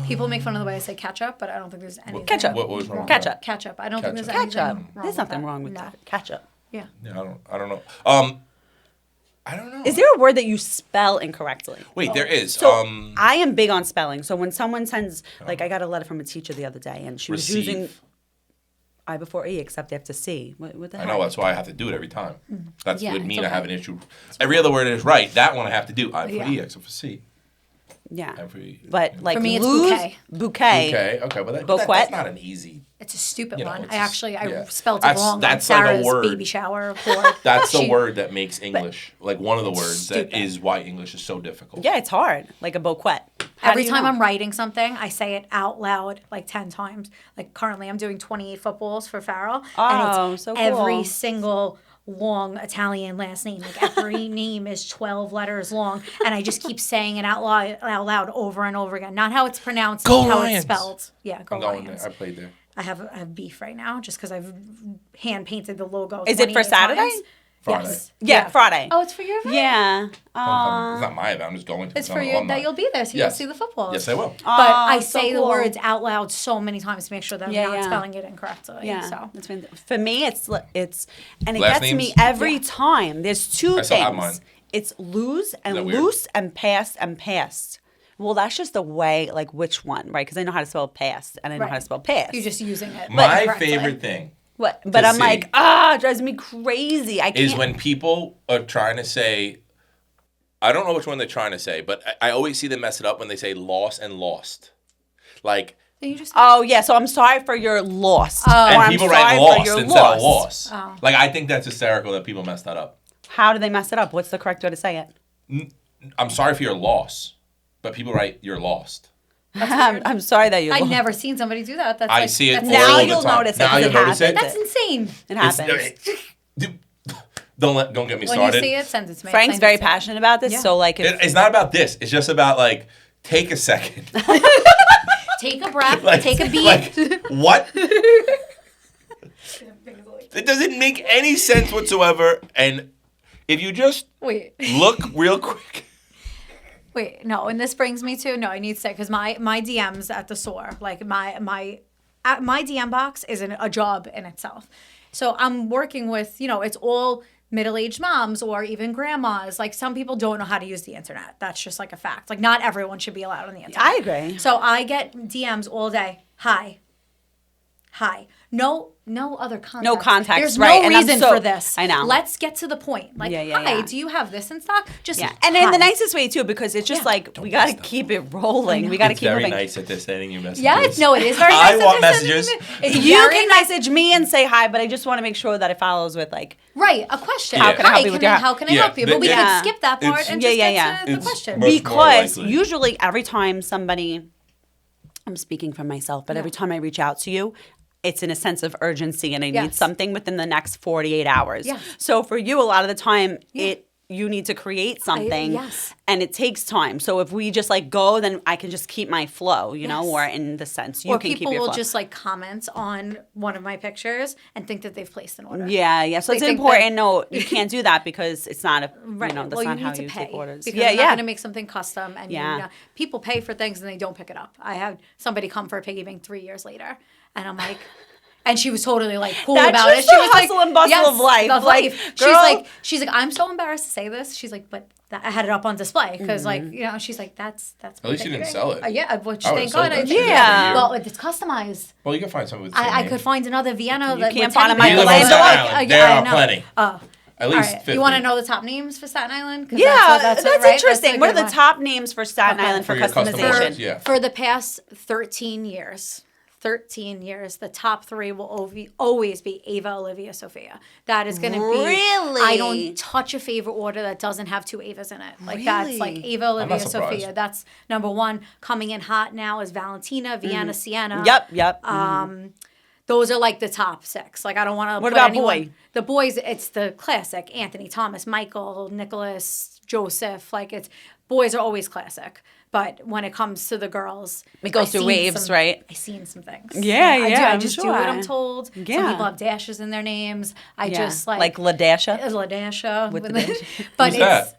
People make fun of the way I say ketchup, but I don't think there's anything. Ketchup. What was wrong? with Ketchup. Ketchup. I don't think there's Ketchup. anything Ketchup. wrong There's with nothing that. wrong with No. that. Ketchup. Yeah. that? Yeah, I don't know. I don't know. Is there a word that you spell incorrectly? Wait, there is. So I am big on spelling. So when someone sends, like, I got a letter from a teacher the other day, and she was Receive. using I before E, except after C. What the I heck? know that's why I have to do it every time. That's Yeah, would it's mean I okay. have an issue. Every other word is right. That one I have to do. I for Yeah. E except for C. Yeah, Every but like For me, it's lose, bouquet. bouquet. Okay, but that's Bouquet? not an easy. It's a stupid You know, one. it's I just- actually yeah. spelled it That's- wrong that's on like a Sarah's word. baby shower board. That's the She- word that makes English like one of the words that stupid. is why English is so difficult. Yeah, it's hard. Like a bouquet. How Every do you time know? I'm writing something, I say it out loud like 10 times. Like currently, I'm doing 28 footballs for Farrell. Oh, and it's so every cool. single long Italian last name. Like every name is 12 letters long. And I just keep saying it out loud over and over again. Not how it's pronounced, Go how Lions. it's spelled. Yeah, go I'm going Lions. there. I played there. I have beef right now just because I've hand painted the logo. Is it for 28 Saturday? times. Friday. Yes. Yeah, Friday. Oh, it's for your event? Yeah. It's not my event. I'm just going to. It's I'm for an you alumni. that you'll be there, so Yes. you'll see the football. Yes, I will. But I so say the cool. words out loud so many times to make sure that I'm Yeah, not yeah. spelling it incorrectly. Yeah, So. that's for me. It's and it Last gets me names? every time. There's two I still have things. mine. It's lose that and weird? loose and past and past. Well, that's just the way, like which one, right? Because I know how to spell past and I know how to Right. spell past. You're just using it. My incorrectly. favorite thing What? But I'm see. like, it drives me crazy. I can't. is when people are trying to say, I don't know which one they're trying to say, but I always see them mess it up when they say loss and lost. Like, Then you just Oh yeah, so I'm sorry for your loss. Oh. and I'm people sorry write for lost your instead of loss. loss. Oh. Like, I think that's hysterical that people mess that up. How do they mess it up? What's the correct way to say it? I'm sorry for your loss, but people write you're lost. I'm sorry that you. I've lost. never seen somebody do that. That's I like, see it that's all Now the you'll time. notice it Now 'cause you'll it notice it. happens. That's insane. It happens. Dude, don't get me When started. you see it, send it to me. Frank's Send it very to me. passionate about this, Yeah. so like, if, It's not about this. It's just about like take a second. Take a breath. Like, take a beat. Like, what? It doesn't make any sense whatsoever. And if you just Wait. look real quick. Wait, no, and this brings me to I need to say because my DMs at the store, like my DM box is a job in itself. So I'm working with it's all middle-aged moms or even grandmas. Like some people don't know how to use the internet. That's just like a fact. Like not everyone should be allowed on the internet. I agree. So I get DMs all day. Hi. No other context. No context, There's right, no and I'm reason so- for this. I know. Let's get to the point. Like, Yeah, yeah, hi, yeah. do you have this in stock? Just yeah, and in the hi. nicest way too, because it's just Yeah. like we gotta keep it rolling. We gotta It's keep very moving. nice that they're sending you messages. Yeah, no, it is very nice. I that want they're sending messages. me- It's You very can nice. message me and say hi, but I just want to make sure that it follows with like, Right, a question. How can I help you with your- How can I Yeah, help you? But we yeah. could skip that part It's- and Yeah, just yeah, get yeah. to the It's question. much more because likely. usually every time somebody, I'm speaking for myself, but every time I reach out to you, it's in a sense of urgency and I need Yes. something within the next 48 hours. Yeah. So for you, a lot of the time, you need to create something yes. and it takes time. So if we just like go, then I can just keep my flow, you know, Yes. or in the sense you Or can keep people your will flow. just like comment on one of my pictures and think that they've placed an order. Yeah, yeah. So They it's think important. No, you can't do that because it's not a, Right. you know, that's well, not you how need to you pay take orders. because Yeah, I'm not yeah. going to make something custom. And Yeah. people pay for things and they don't pick it up. I had somebody come for a piggy bank 3 years later, and I'm like. And she was totally like cool That's about it. just She the was hustle like, and bustle yes, of life. Of Like, life. girl- She's like, I'm so embarrassed to say this. She's like, but I had it up on display because like she's like, that's. At least you didn't sell it. Yeah, which I would've thank sold God I that did. shit Yeah. every year. Well, it's customized. Well, you can find something with the same I name. could find another Vienna. that can't with find 'em teddy at You the live bears. on Land. Staten Oh, Island. yeah, There I are know. plenty. Oh. At least All right. 50. You want to know the top names for Staten Island? 'Cause Yeah, that's that's it, right? interesting. a What are good the one. top names for Staten Okay. Island for For your custom customization? orders, yeah. For the past 13 years. 13 years, the top three will always be Ava, Olivia, Sophia. That is going to be. Really? I don't touch a favorite order that doesn't have two Avas in it. Like that's like Really? Ava, Olivia, not surprised. Sophia. That's number one. Coming in hot now is Valentina, Vienna, Sienna. Yep. Those are like the top six. Like I don't want to. What about boy? The boys, it's the classic: Anthony, Thomas, Michael, Nicholas, Joseph. Like it's boys are always classic. But when it comes to the girls, It goes I've through seen waves, right? I've seen some things. Yeah, I do. yeah, I I'm just do sure. what I'm told. Some Yeah. people have dashes in their names. I Yeah. just like Ladasha. Ladasha With with the the, dash. but Who's it's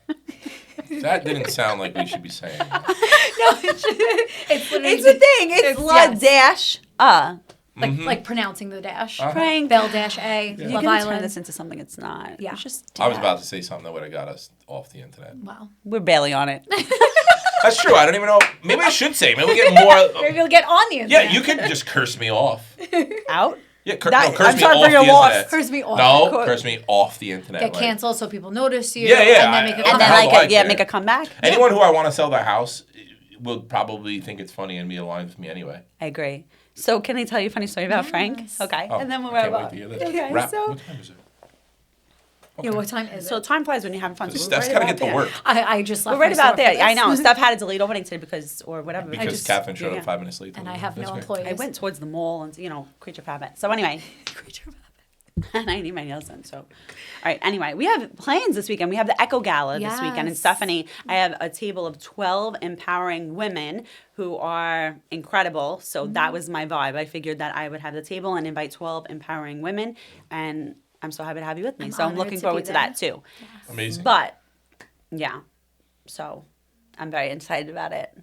that? That didn't sound like we should be saying. it's literally It's the thing. It's La yes. Dash. like pronouncing the dash. Frank, Bell Dash A, you're Love gonna turn Island. this into something it's not. Yeah. It's just I was about to say something that would have got us off the internet. Wow. we're barely on it. That's true. I don't even know. Maybe I should say. Maybe we get more. Maybe you'll get on the Yeah, internet. you could just curse me off. Out. Yeah, That- curse I'm me sorry off for your the loss. internet. Curse me off. No, curse me off the internet. Get like, canceled so people notice you. Yeah, yeah, And then make a I- And What then the hell comeback. do I care? make a comeback. Anyone who I want to sell their house will probably think it's funny and be aligned with me anyway. I agree. So can I tell you a funny story about Frank? Yes. Okay. Oh, and then we'll I can't wrap wait up. to hear this. Okay, Wrap- so what time is it? Yeah, what time is so it? time flies when you're having fun. So Steph's we're got to right get to about work I just left We're right my store about for there. this. I know. Steph had a delayed opening today because, or whatever. because just- Catherine showed yeah. up 5 minutes late. And I have That's no great. employees. I went towards the mall and, creature of habit. So anyway. And I need my nails done. So, all right. Anyway, we have plans this weekend. We have the Echo Gala this weekend. And Yes. Stephanie, I have a table of 12 empowering women who are incredible. So that was my vibe. I figured that I would have the table and invite 12 empowering women. And I'm so happy to have you with me. I'm So I'm honored looking to forward be to there. that too. Amazing. But yeah, so I'm very excited about it.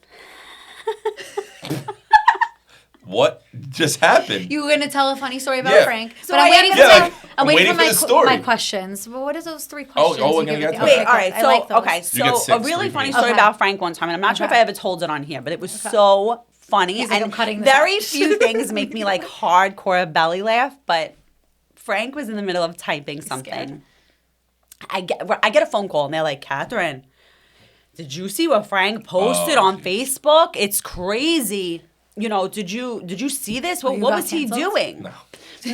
What just happened? You were gonna tell a funny story about Yeah. Frank, So but I'm I waiting am- for Yeah, my, like, I'm waiting for the story. my questions. Well, what are those 3 Oh, questions? we're you gonna give get at to the that. end? Wait, all right. I So, like those. okay. You get So, 6, a really 3 funny points. story Okay. about Frank one time, and I'm not sure if I ever told it on here, but it was so funny. He's like, and "I'm cutting this very out." few things make me like hardcore belly laugh, but Frank was in the middle of typing something. I get a phone call, and they're like, Catherine, did you see what Frank posted on Facebook? It's crazy. You know, did you see this? What you what got was he canceled? doing?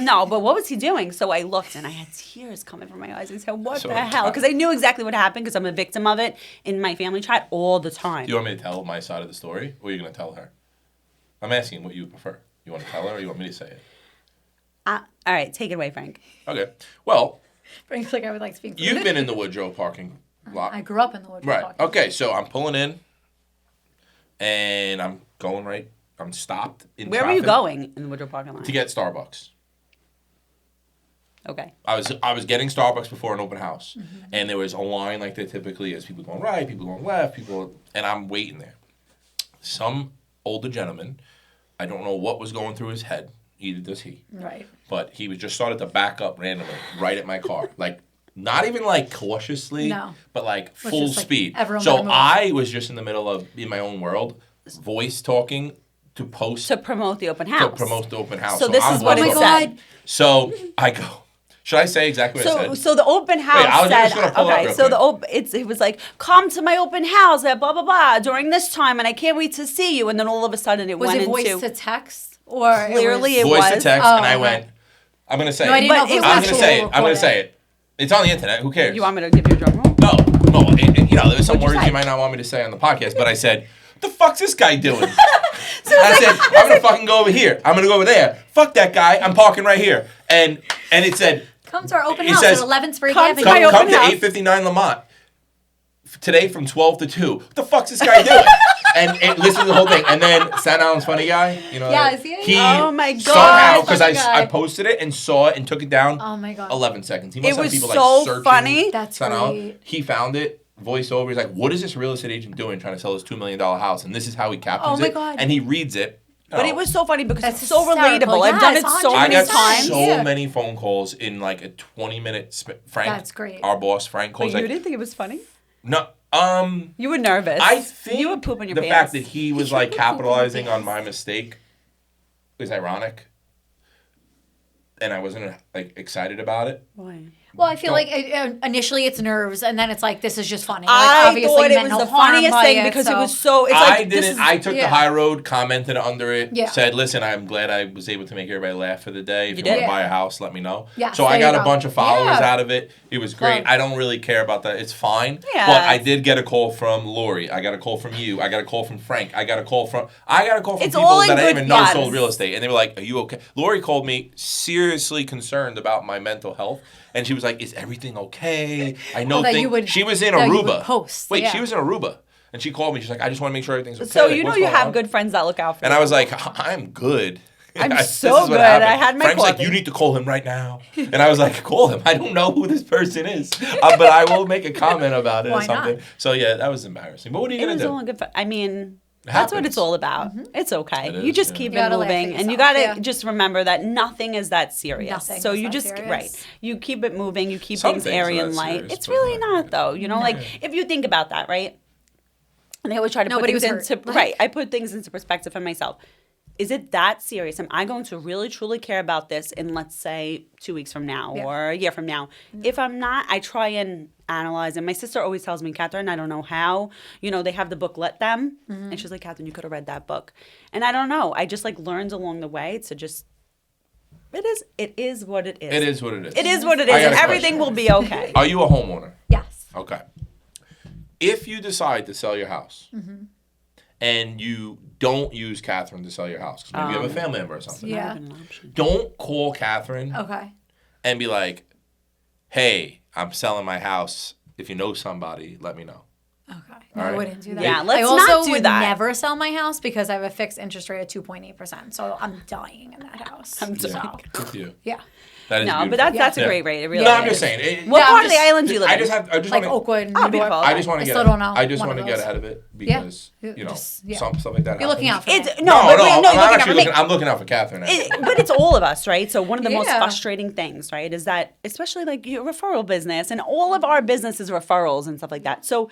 No, but what was he doing? So I looked and I had tears coming from my eyes. I said, what So the hell? Because I knew exactly what happened because I'm a victim of it in my family chat all the time. Do you want me to tell my side of the story, or are you going to tell her? I'm asking what you would prefer. You want to tell her, or you want me to say it? All right, take it away, Frank. Okay. Well, Frank's like, I would like to speak for you've you. been in the Woodrow parking lot. I grew up in the Woodrow Right. Park. Okay, so I'm pulling in, and I'm going right. I'm stopped in Where were you traffic going in the Woodrow parking lot? to get Starbucks. Okay. I was getting Starbucks before an open house, Mm-hmm. and there was a line like there typically is. People going right, people going left, and I'm waiting there. Some older gentleman, I don't know what was going through his head. Either does he, Right. but he was just started to back up randomly right at my car, like not even like cautiously, No. but like Was full just, like, speed. everyone So better move. I was just in the middle of in my own world, voice talking to post To promote the open to house. promote the open house. So this I'm is what voice it talking. said. So I go. Should I say exactly what I So, said? so the open house I was said, just gonna pull it up okay, real so quick. it was like, come to my open house at blah, blah, blah during this time, and I can't wait to see you. And then all of a sudden it Was went it voice into, to text or Clearly it it was, Voice to was. text, Oh, and I okay. went. I'm gonna say No, I it. didn't know But if it it was was- I'm gonna say it. I'm gonna recorded. say it. It's on the internet. Who cares? you want me to give you a drum roll? No. You know, there was some What'd you words say? you might not want me to say on the podcast, but I said, "What the fuck's this guy doing?" I said, "I'm gonna fucking go over here. I'm gonna go over there. Fuck that guy. I'm parking right here." And it said, Come to our open He house says, at 11 Sprague "Come Avenue. to my "Come open to house." 859 Lamont today from 12 to 2." What the fuck's this guy doing? and listen to the whole thing. And then Staten Island's funny guy, you know. Yeah, is he? Oh my God. Somehow, because Funny guy. I posted it and saw it and took it down. Oh my God. 11 seconds. He must It have was people so like searching. funny. That's Staten Island. great. He found it. Voiceover. He's like, "What is this real estate agent doing trying to sell this $2 million house?" And this is how he captions Oh my it. God. And he reads it. But Oh. it was so funny because That's it's so hysterical. relatable. I've done it Yes, so I many got times. so Yeah. many phone calls in like a 20-minute. Frank, That's great. Our boss, Frank, calls Wait, you like, didn't think it was funny? no. You were nervous. I think you were pooping your the pants. fact that he was like You were pooping your capitalizing on pants. my mistake is ironic, and I wasn't like excited about it. Why? Well, I feel Don't- like initially it's nerves, and then it's like, this is just funny. Like, I obviously thought it meant was no the harm funniest by thing it, because it so- was so. It's I like this didn't. is, I took yeah. the high road, commented under it, Yeah. said, "Listen, I'm glad I was able to make everybody laugh for the day. If you did. want to Yeah. buy a house, let me know." Yes, so I there got you a go. bunch of followers Yeah. out of it. It was great. Fun. I don't really care about that. It's fine. Yeah. But I did get a call from Lori. I got a call from you. I got a call from Frank. I got a call from It's people all in that I didn't good even know fun. sold real estate, and they were like, "Are you okay?" Lori called me seriously concerned about my mental health. And she was like, "Is everything okay? I know that you things." would- She was in that you would Aruba. post, Wait, yeah. she was in Aruba, and she called me. She's like, "I just want to make sure everything's okay." so Like, you know what's you going have on? good friends that look out for And you. I was like, "I'm good." I'm This so is what good. happened. I had my Frank's like, coffee. "You need to call him right now." And I was like, "Call him. I don't know who this person is, but I will make a comment about it or Why not? something." So yeah, that was embarrassing. But what are you It gonna was do? all in good fun. I mean, It that's what happens. it's all about. It's okay. It You is, just yeah. keep You it gotta laugh at moving, and you yourself, gotta yeah. just remember that nothing is that serious. Nothing so is you that just serious. right. You keep it moving. You keep Some things things airy are and that light. serious, It's but really not- not though. You know, like if you think about that, right? And they always try to Nobody put was things hurt. into right. I put things into perspective for myself. Is it that serious? Am I going to really truly care about this in, let's say, 2 weeks from now Yeah. or a year from now? If I'm not, I try and analyze. And my sister always tells me, Catherine, I don't know how. You know, they have the book Let Them. And she's like, Catherine, you could have read that book. And I don't know. I just like learned along the way to just, it is what it is. It is what it is. It is what it I is. got And a everything question. will be okay. Are you a homeowner? Yes. Okay. If you decide to sell your house and you don't use Catherine to sell your house, because maybe you have a family member or something, Yeah. Not even an option. don't call Catherine Okay. and be like, "Hey, I'm selling my house. If you know somebody, let me know." Okay. No, All I right. wouldn't do that. Yeah, let's I also not do would that. never sell my house because I have a fixed interest rate of 2.8%. So I'm dying in that house. I'm So, dying. Good for you. yeah. That is No, but beautiful. that's a Yeah. great rate. It really No, I'm is. just saying. What Yeah, part I'm of the just- island do you live I in? just Like want to. Oakwood, New beautiful. York. I just want to I get. still don't know I just one want to of get those. ahead of it Yeah. because Just, yeah. stuff like that. You're looking out happens. for It's me. no, but I'm you're not looking actually out for me. looking. I'm looking out for Catherine. Actually. But it's all of us, right? So one of the most Yeah. frustrating things, right, is that especially like your referral business and all of our business is referrals and stuff like that. So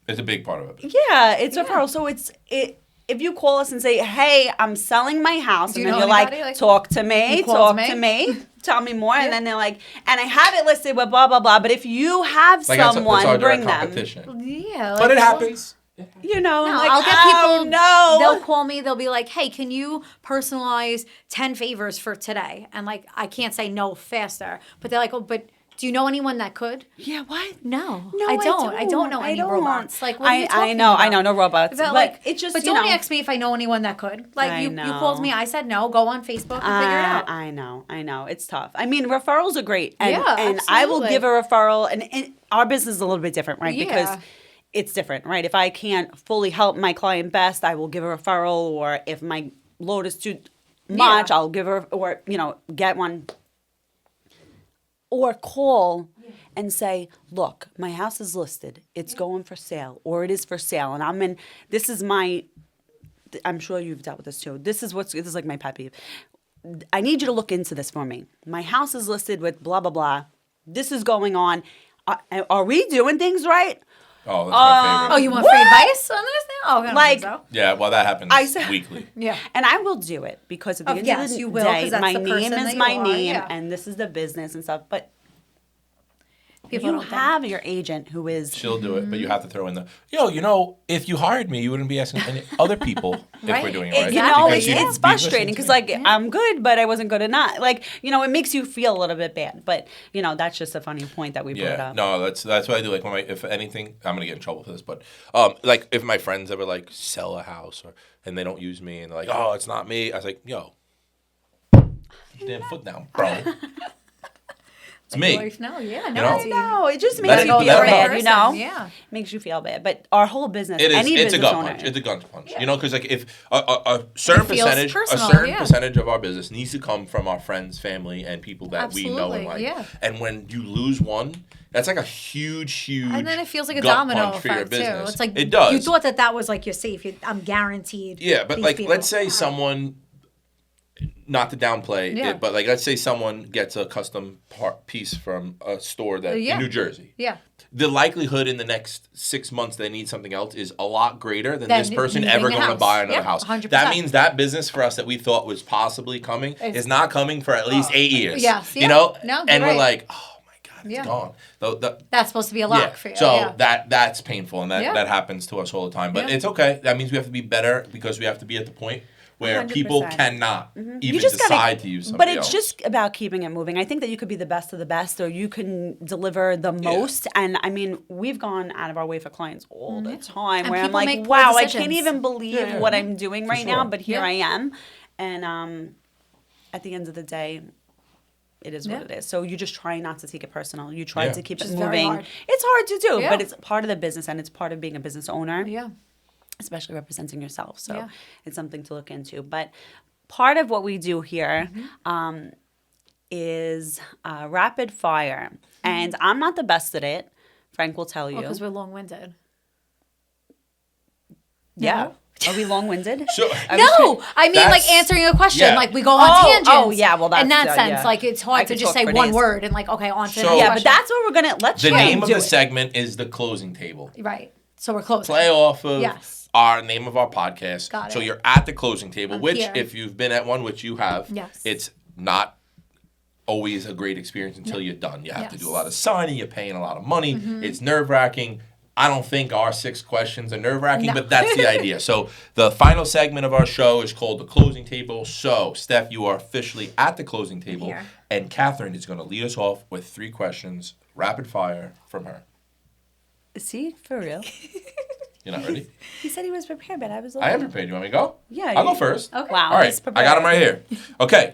It's a big part of it. yeah, it's referral. So if you call us and say, "Hey, I'm selling my house," Do and you then know you're like, anybody? Like, "Talk to me, you called talk me? to me, tell me more," and then they're like, "And I have it listed with blah blah blah." But if you have Like that's someone, our bring direct them. competition. Yeah. But like, it happens. You know, No, I'm like, I'll get "Oh, people. no, They'll call me. They'll be like, "Hey, can you personalize 10 favors for today?" And like, I can't say no faster. But they're like, "Oh, but do you know anyone that could?" Yeah, what? No, No, I don't know I any don't. robots. Like, what are you I talking know, about? I know, no robots. But, But like, it just, but you don't know. ask me if I know anyone that could. Like, I you called know. me. I said no. Go on Facebook and figure it out. I know. It's tough. I mean, referrals are great. And, Yeah, and I will absolutely. give a referral. And our business is a little bit different, right? Because Yeah. it's different, right? If I can't fully help my client best, I will give a referral. Or if my load is too much, Yeah. I'll give her, or, get one. Or call and say, "Look, my house is listed. It's going for sale, or it is for sale. And this is my, I'm sure you've dealt with this too. This is like my pet peeve. I need you to look into this for me. My house is listed with blah, blah, blah. This is going on. Are we doing things right?" Oh, that's my favorite. Oh, you want What? free advice on this now? Oh, I don't Like- think so. Yeah, well, that happens I said- weekly. Yeah. And I will do it because at the Oh, end yes, of the you will, 'cause day, that's my the person name that is you my are, name, yeah. and this is the business and stuff. But People you don't think. have your agent who is She'll do it, but you have to throw in the, if you hired me, you wouldn't be asking any other people if we're Right. doing it right. You know, Because you'd it's be frustrating listening because, to me. like, I'm good, but I wasn't good enough. Like, it makes you feel a little bit bad. But, that's just a funny point that we brought Yeah, up. no, that's what I do. Like if anything, I'm gonna get in trouble for this, but like if my friends ever like sell a house and they don't use me and they're like, "Oh, it's not me," I was like, "Yo, put your damn foot down, bro. It's me." Life, no, yeah, no. know? it's- No, it just Let makes it you go, feel let it go. bad, Yeah. Makes you feel bad. But our whole business, It is. any It's a business gut owner. punch. It's a gut punch. Because like if a certain It feels percentage, personal, a certain yeah. percentage of our business needs to come from our friends, family, and people that we know and Absolutely, like. yeah. And when you lose one, that's like a huge. And then it feels like a gut domino punch for your effect too. business. It's like it does. you thought that was like your safe. I'm guaranteed. Yeah, but these like, people. let's say someone, not to downplay Yeah. it, but like, let's say someone gets a custom piece from a store that Yeah. in New Jersey. Yeah. The likelihood in the next 6 months they need something else is a lot greater than Than this person moving ever a going to house. buy another Yep, house. 100%. That means that business for us that we thought was possibly coming is not coming for at least 8 years. Yes, You yeah. know? No, and you're we're right. like, oh my God, it's Yeah. gone. That's supposed to be a lock for you. So yeah. that's painful, and that, Yeah. that happens to us all the time. But Yeah. it's okay. That means we have to be better because we have to be at the point where people 100%. cannot even You just decide gotta, to use but somebody it's else. just about keeping it moving. I think that you could be the best of the best, or you can deliver the most. And I mean, we've gone out of our way for clients all the time, And where I'm people like, make poor wow, I can't decisions. even believe Yeah. what I'm doing right now, sure. but here Yeah. I am. And at the end of the day, it is what Yeah. it is. So you just try not to take it personal. You try Yeah. to keep Which it is very moving. hard. It's hard to do, Yeah. but it's part of the business, and it's part of being a business owner, Yeah. especially representing yourself. So Yeah. it's something to look into. But part of what we do here Mm-hmm. is rapid fire. And I'm not the best at it. Frank will tell you. Because we're long-winded. Yeah. Are we long-winded? So, No, I mean like That's- answering a question. yeah. Like we go on tangents. oh, yeah, well, in that's, that sense, yeah. like it's I hard to could just talk say for one days. word and like okay, on to the So- next Yeah, but question. that's what we're going to, let's the try name and of do the it. segment is the closing table. right. So we're close. Play off of Yes. our name of our podcast. Got So it. you're at the closing table, I'm which here. if you've been at one, which you have, Yes. it's not always a great experience until you're done. You have to Yes. do a lot of signing, you're paying a lot of money. Mm-hmm. It's nerve-wracking. I don't think our 6 questions are nerve-wracking, No. but that's the idea. So the final segment of our show is called the closing table. So, Steph, you are officially at the closing table, here. and Catherine is going to lead us off with 3 questions, rapid fire from her. See? For real? You're not ready? He said he was prepared, but I was a I am little... prepared. You want me to go? Yeah, I'll go you- first. Okay. Wow, All right, he's I got them prepared. right here. Okay.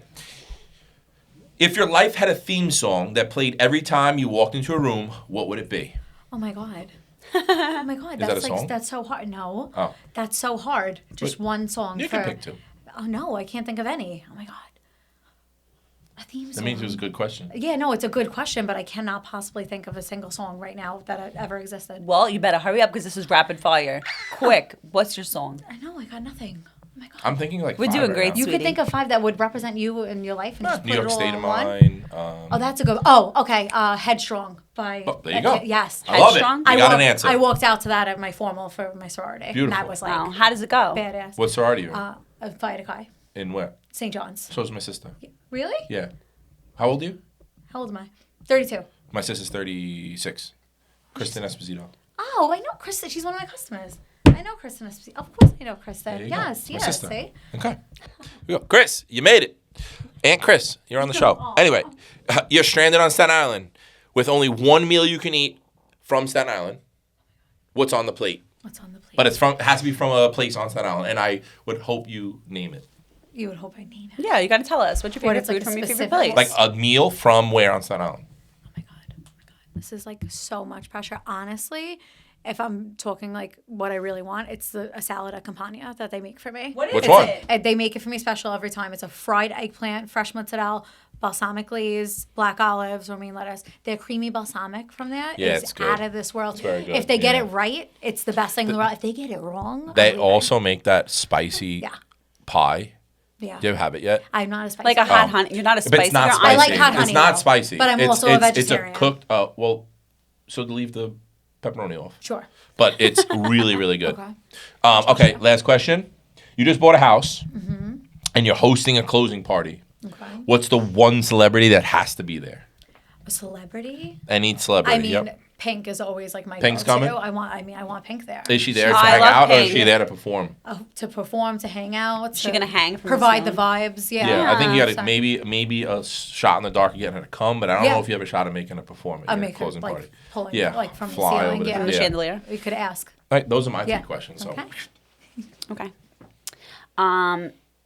If your life had a theme song that played every time you walked into a room, what would it be? Oh my god. Oh my god. that That's a like song? that's so hard. No. Oh. That's so hard. Just But one song You for can pick 2. Oh no, I can't think of any. Oh my god. A theme That song. means it was a good question. Yeah, no, it's a good question, but I cannot possibly think of a single song right now that ever existed. Well, you better hurry up because this is rapid fire. Quick. What's your song? I know, I got nothing. Oh my god. I'm thinking like We're 5 doing right great, now. You sweetie. could think of 5 that would represent you in your life and just New put York it all State in of one. Mind. Oh, that's a good. Oh, okay. Headstrong by. Oh, there you go. Yes. I love it. Headstrong? You got walked, an answer. I walked out to that at my formal for my sorority. Beautiful. And that was like Wow. How does it go? badass. What sorority are you Phi Chi. in? In where? St. John's. So is my sister. Really? Yeah. How old are you? How old am I? 32. My sister's 36. Kristen Esposito. Oh, I know Kristen. She's one of my customers. I know Kristen. Of course I know Kristen. There you go. Yes, My yes. sister. See? Okay. Here we go. Chris, you made it. Aunt Chris, you're on the show. Anyway, you're stranded on Staten Island with only one meal you can eat from Staten Island. What's on the plate? What's on the plate? But it has to be from a place on Staten Island, and I would hope you name it. You would hope I name it. Yeah, you got to tell us. What's your What, favorite it's like food a from your favorite specific- place? Like a meal from where on Staten Island? Oh my god. Oh my god. This is like so much pressure. Honestly, if I'm talking like what I really want, it's a salad at Campania that they make for me. What is Which it? one? They make it for me special every time. It's a fried eggplant, fresh mozzarella, balsamic glaze, black olives, romaine lettuce. Their creamy balsamic from there Yeah, is it's good. out of this world. It's very good, If they get yeah. it right, it's the best thing in the world. If they get it wrong, They I'm leaving. also make that spicy Yeah. pie. Yeah. Do you have it yet? I'm not a spicy. Like a hot honey. You're not a But spicy it's not girl. spicy. I like hot honey, It's not though. spicy. But I'm It's- also a it's vegetarian. It's a cooked. Well, so to leave the pepperoni off. Sure. But it's really, really good. Okay. Okay, last question. You just bought a house, and you're hosting a closing party. Okay. What's the one celebrity that has to be there? A celebrity? Any celebrity. I mean, Yep. Pink is always like my Pink's go-to. coming? I want Pink there. Is she there to I hang love out, or is Pink. she there to perform? To perform, to hang out. she to gonna hang from the provide the ceiling? vibes. Yeah. Yeah, I think you got so- to maybe a shot in the dark of getting her to come, but I don't Yeah. know if you have a shot of making her perform at I your make her closing like party. pulling Yeah, like from the fly ceiling. over Yeah. From the Yeah. chandelier. We could ask. All right, those are my Yeah. 3 questions. So. Okay. Okay.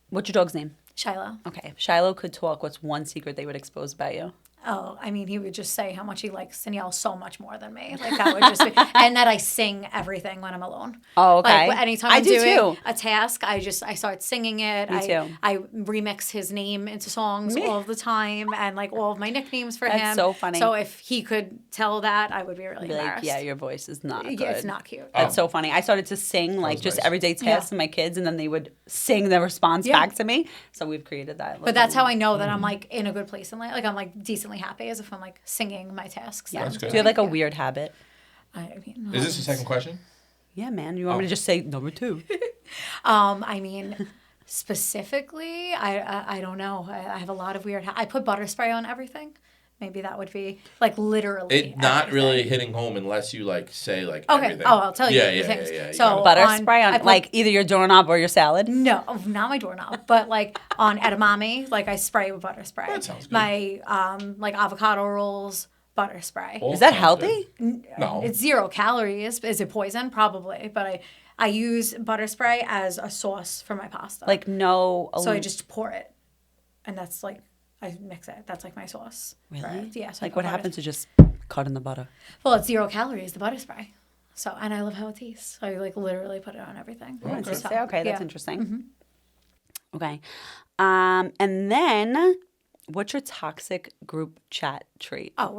What's your dog's name? Shiloh. Okay. If Shiloh could talk, what's one secret they would expose about you? Oh, I mean, he would just say how much he likes Danielle so much more than me. Like that would just be, and that I sing everything when I'm alone. Oh, okay. Like anytime I I'm do doing too. a task, I start singing it. Me too. I remix his name into songs Me- all the time, and like all of my nicknames for That's him. so funny. So if he could tell that, I would be really Be like, embarrassed. yeah, your voice is not good. Yeah, it's not cute. That's so funny. I started to sing like was just nice. everyday tasks to my kids, and then they would sing the response Yeah. back to me. So we've created that. But that's how I know that I'm like in a good place in life. Like I'm like decently happy as if I'm like singing my tasks. Yeah. That's Do good. you have like a Yeah. weird habit? I mean, Is this the second question? Yeah, man. You want me to just say number 2? I mean, specifically, I don't know. I have a lot of weird. I put butter spray on everything. Maybe that would be like literally. It not everything. really hitting home unless you like say like Okay. everything. Oh, I'll tell you Yeah, the yeah, things. yeah, yeah. So Butter on- spray I on put- like either your doorknob or your salad? No, not my doorknob, but like on edamame, like I spray with butter spray. That sounds good. My like avocado rolls, butter spray. All Is that sounds healthy? good. No. It's 0 calories. Is it poison? Probably, but I use butter spray as a sauce for my pasta. Like no. so I just pour it, and that's like I mix it. That's like my sauce. Really? Right? Yeah. So I Like put what butter- happens to just cut in the butter? Well, it's 0 calories. The butter spray. So and I love how it tastes. So I like literally put it on everything. Okay. So, Okay, that's yeah. interesting. Okay. And then what's your toxic group chat trait? Oh,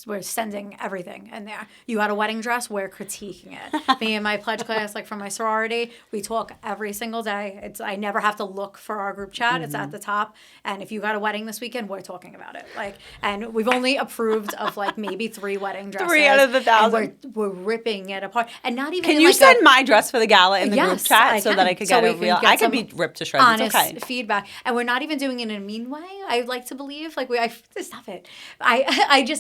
we're sending everything in there. You got a wedding dress, we're critiquing it. Me and my pledge class, like from my sorority, we talk every single day. I never have to look for our group chat. It's at the top. And if you got a wedding this weekend, we're talking about it. Like, and we've only approved of like maybe 3 wedding dresses. 3 out of the 1,000. And we're ripping it apart. And not even Can in you like send a, my dress for the gala in the group Yes, chat so that can. I could So get we a can real? get I could some be ripped to shreds. honest It's okay. feedback, and we're not even doing it in a mean way. I like to believe, like stop it.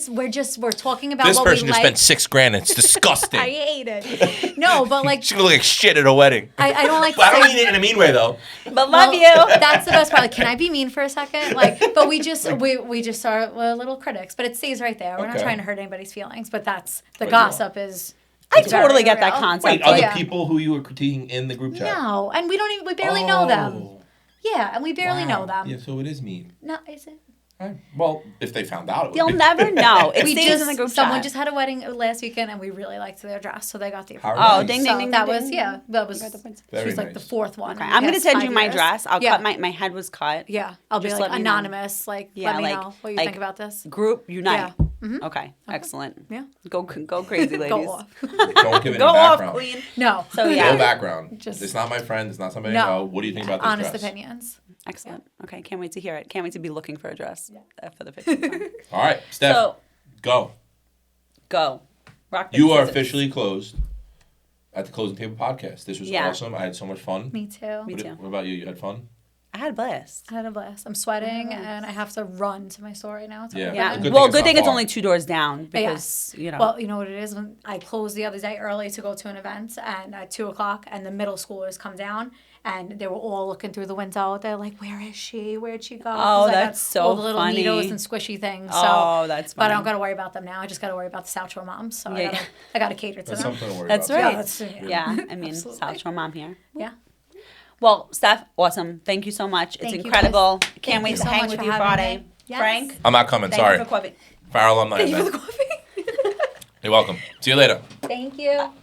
We're talking about This what person we just like. spent $6 grand. It's disgusting. I hate it. No, but like She look like shit at a wedding. I don't like to But I don't say. mean it in a mean way though. But Well, love you. That's the best part. Like, can I be mean for a second? Like, but we just are little critics. But it stays right there. We're not Okay. trying to hurt anybody's feelings. But that's the But you gossip is. I it's very totally get that real. concept. Wait, are Yeah. the people who you were critiquing in the group chat? No, and we barely know them. Oh, Yeah, and we barely know wow. them. Yeah, so it is mean. No, is it? Well, if they found out, it would You'll be. never know. It We stays in the group someone chat. just had a wedding last weekend, and we really liked their dress, so they got the How approval. nice. Oh, ding, So ding, ding, that ding, was ding. that was You got the points. Very she was like nice. the fourth one. Okay, in I'm the gonna past send 5 you my years. dress. I'll Yeah. cut my head was cut. Yeah, I'll be Just like let me know. anonymous. Like, Yeah, let me like- know what you like- think about this. Group unite. Yeah. Mm-hmm. Okay, excellent. Yeah. Go crazy, ladies. Go off. Don't give any Go off, background. queen. No. So No yeah, background. Just- It's not my friend. It's not somebody I No. know. What do you think about this Honest dress? opinions. excellent. Okay, can't wait to hear it. Can't wait to be looking for a dress for the 15th time. All right, Steph, So go. go. Rock, paper, You are scissors. officially closed at the Closing Table podcast. This was Yeah. awesome. I had so much fun. Me too. Me too. What about you? You had fun? I had a blast. I had a blast. I'm sweating, and I have to run to my store right now. Yeah. Yeah. Good thing Well, it's good not thing it's far. only 2 doors down because Yes. you know. Well, you know what it is? When I closed the other day early to go to an event, and at 2:00, and the middle schoolers come down, and they were all looking through the window. They're like, "Where is she? Where'd she go?" 'Cause I got that's so all the little funny. needles and squishy things. So, Oh, that's But I funny. don't got to worry about them now. I just got to worry about the South Shore moms. So Yeah. I got to cater to That's them. something to worry That's about. right. Yeah, that's- yeah, I mean, Absolutely. South Shore mom here. Yeah. Well, Steph, awesome. Thank you so much. It's Thank you, incredible. guys. Can't wait you to so hang much with for you having Friday. me. Yes. Frank, I'm not coming. thank Sorry. you for coffee. Farrell alumni Thank you for event. the coffee. You're welcome. See you later. Thank you.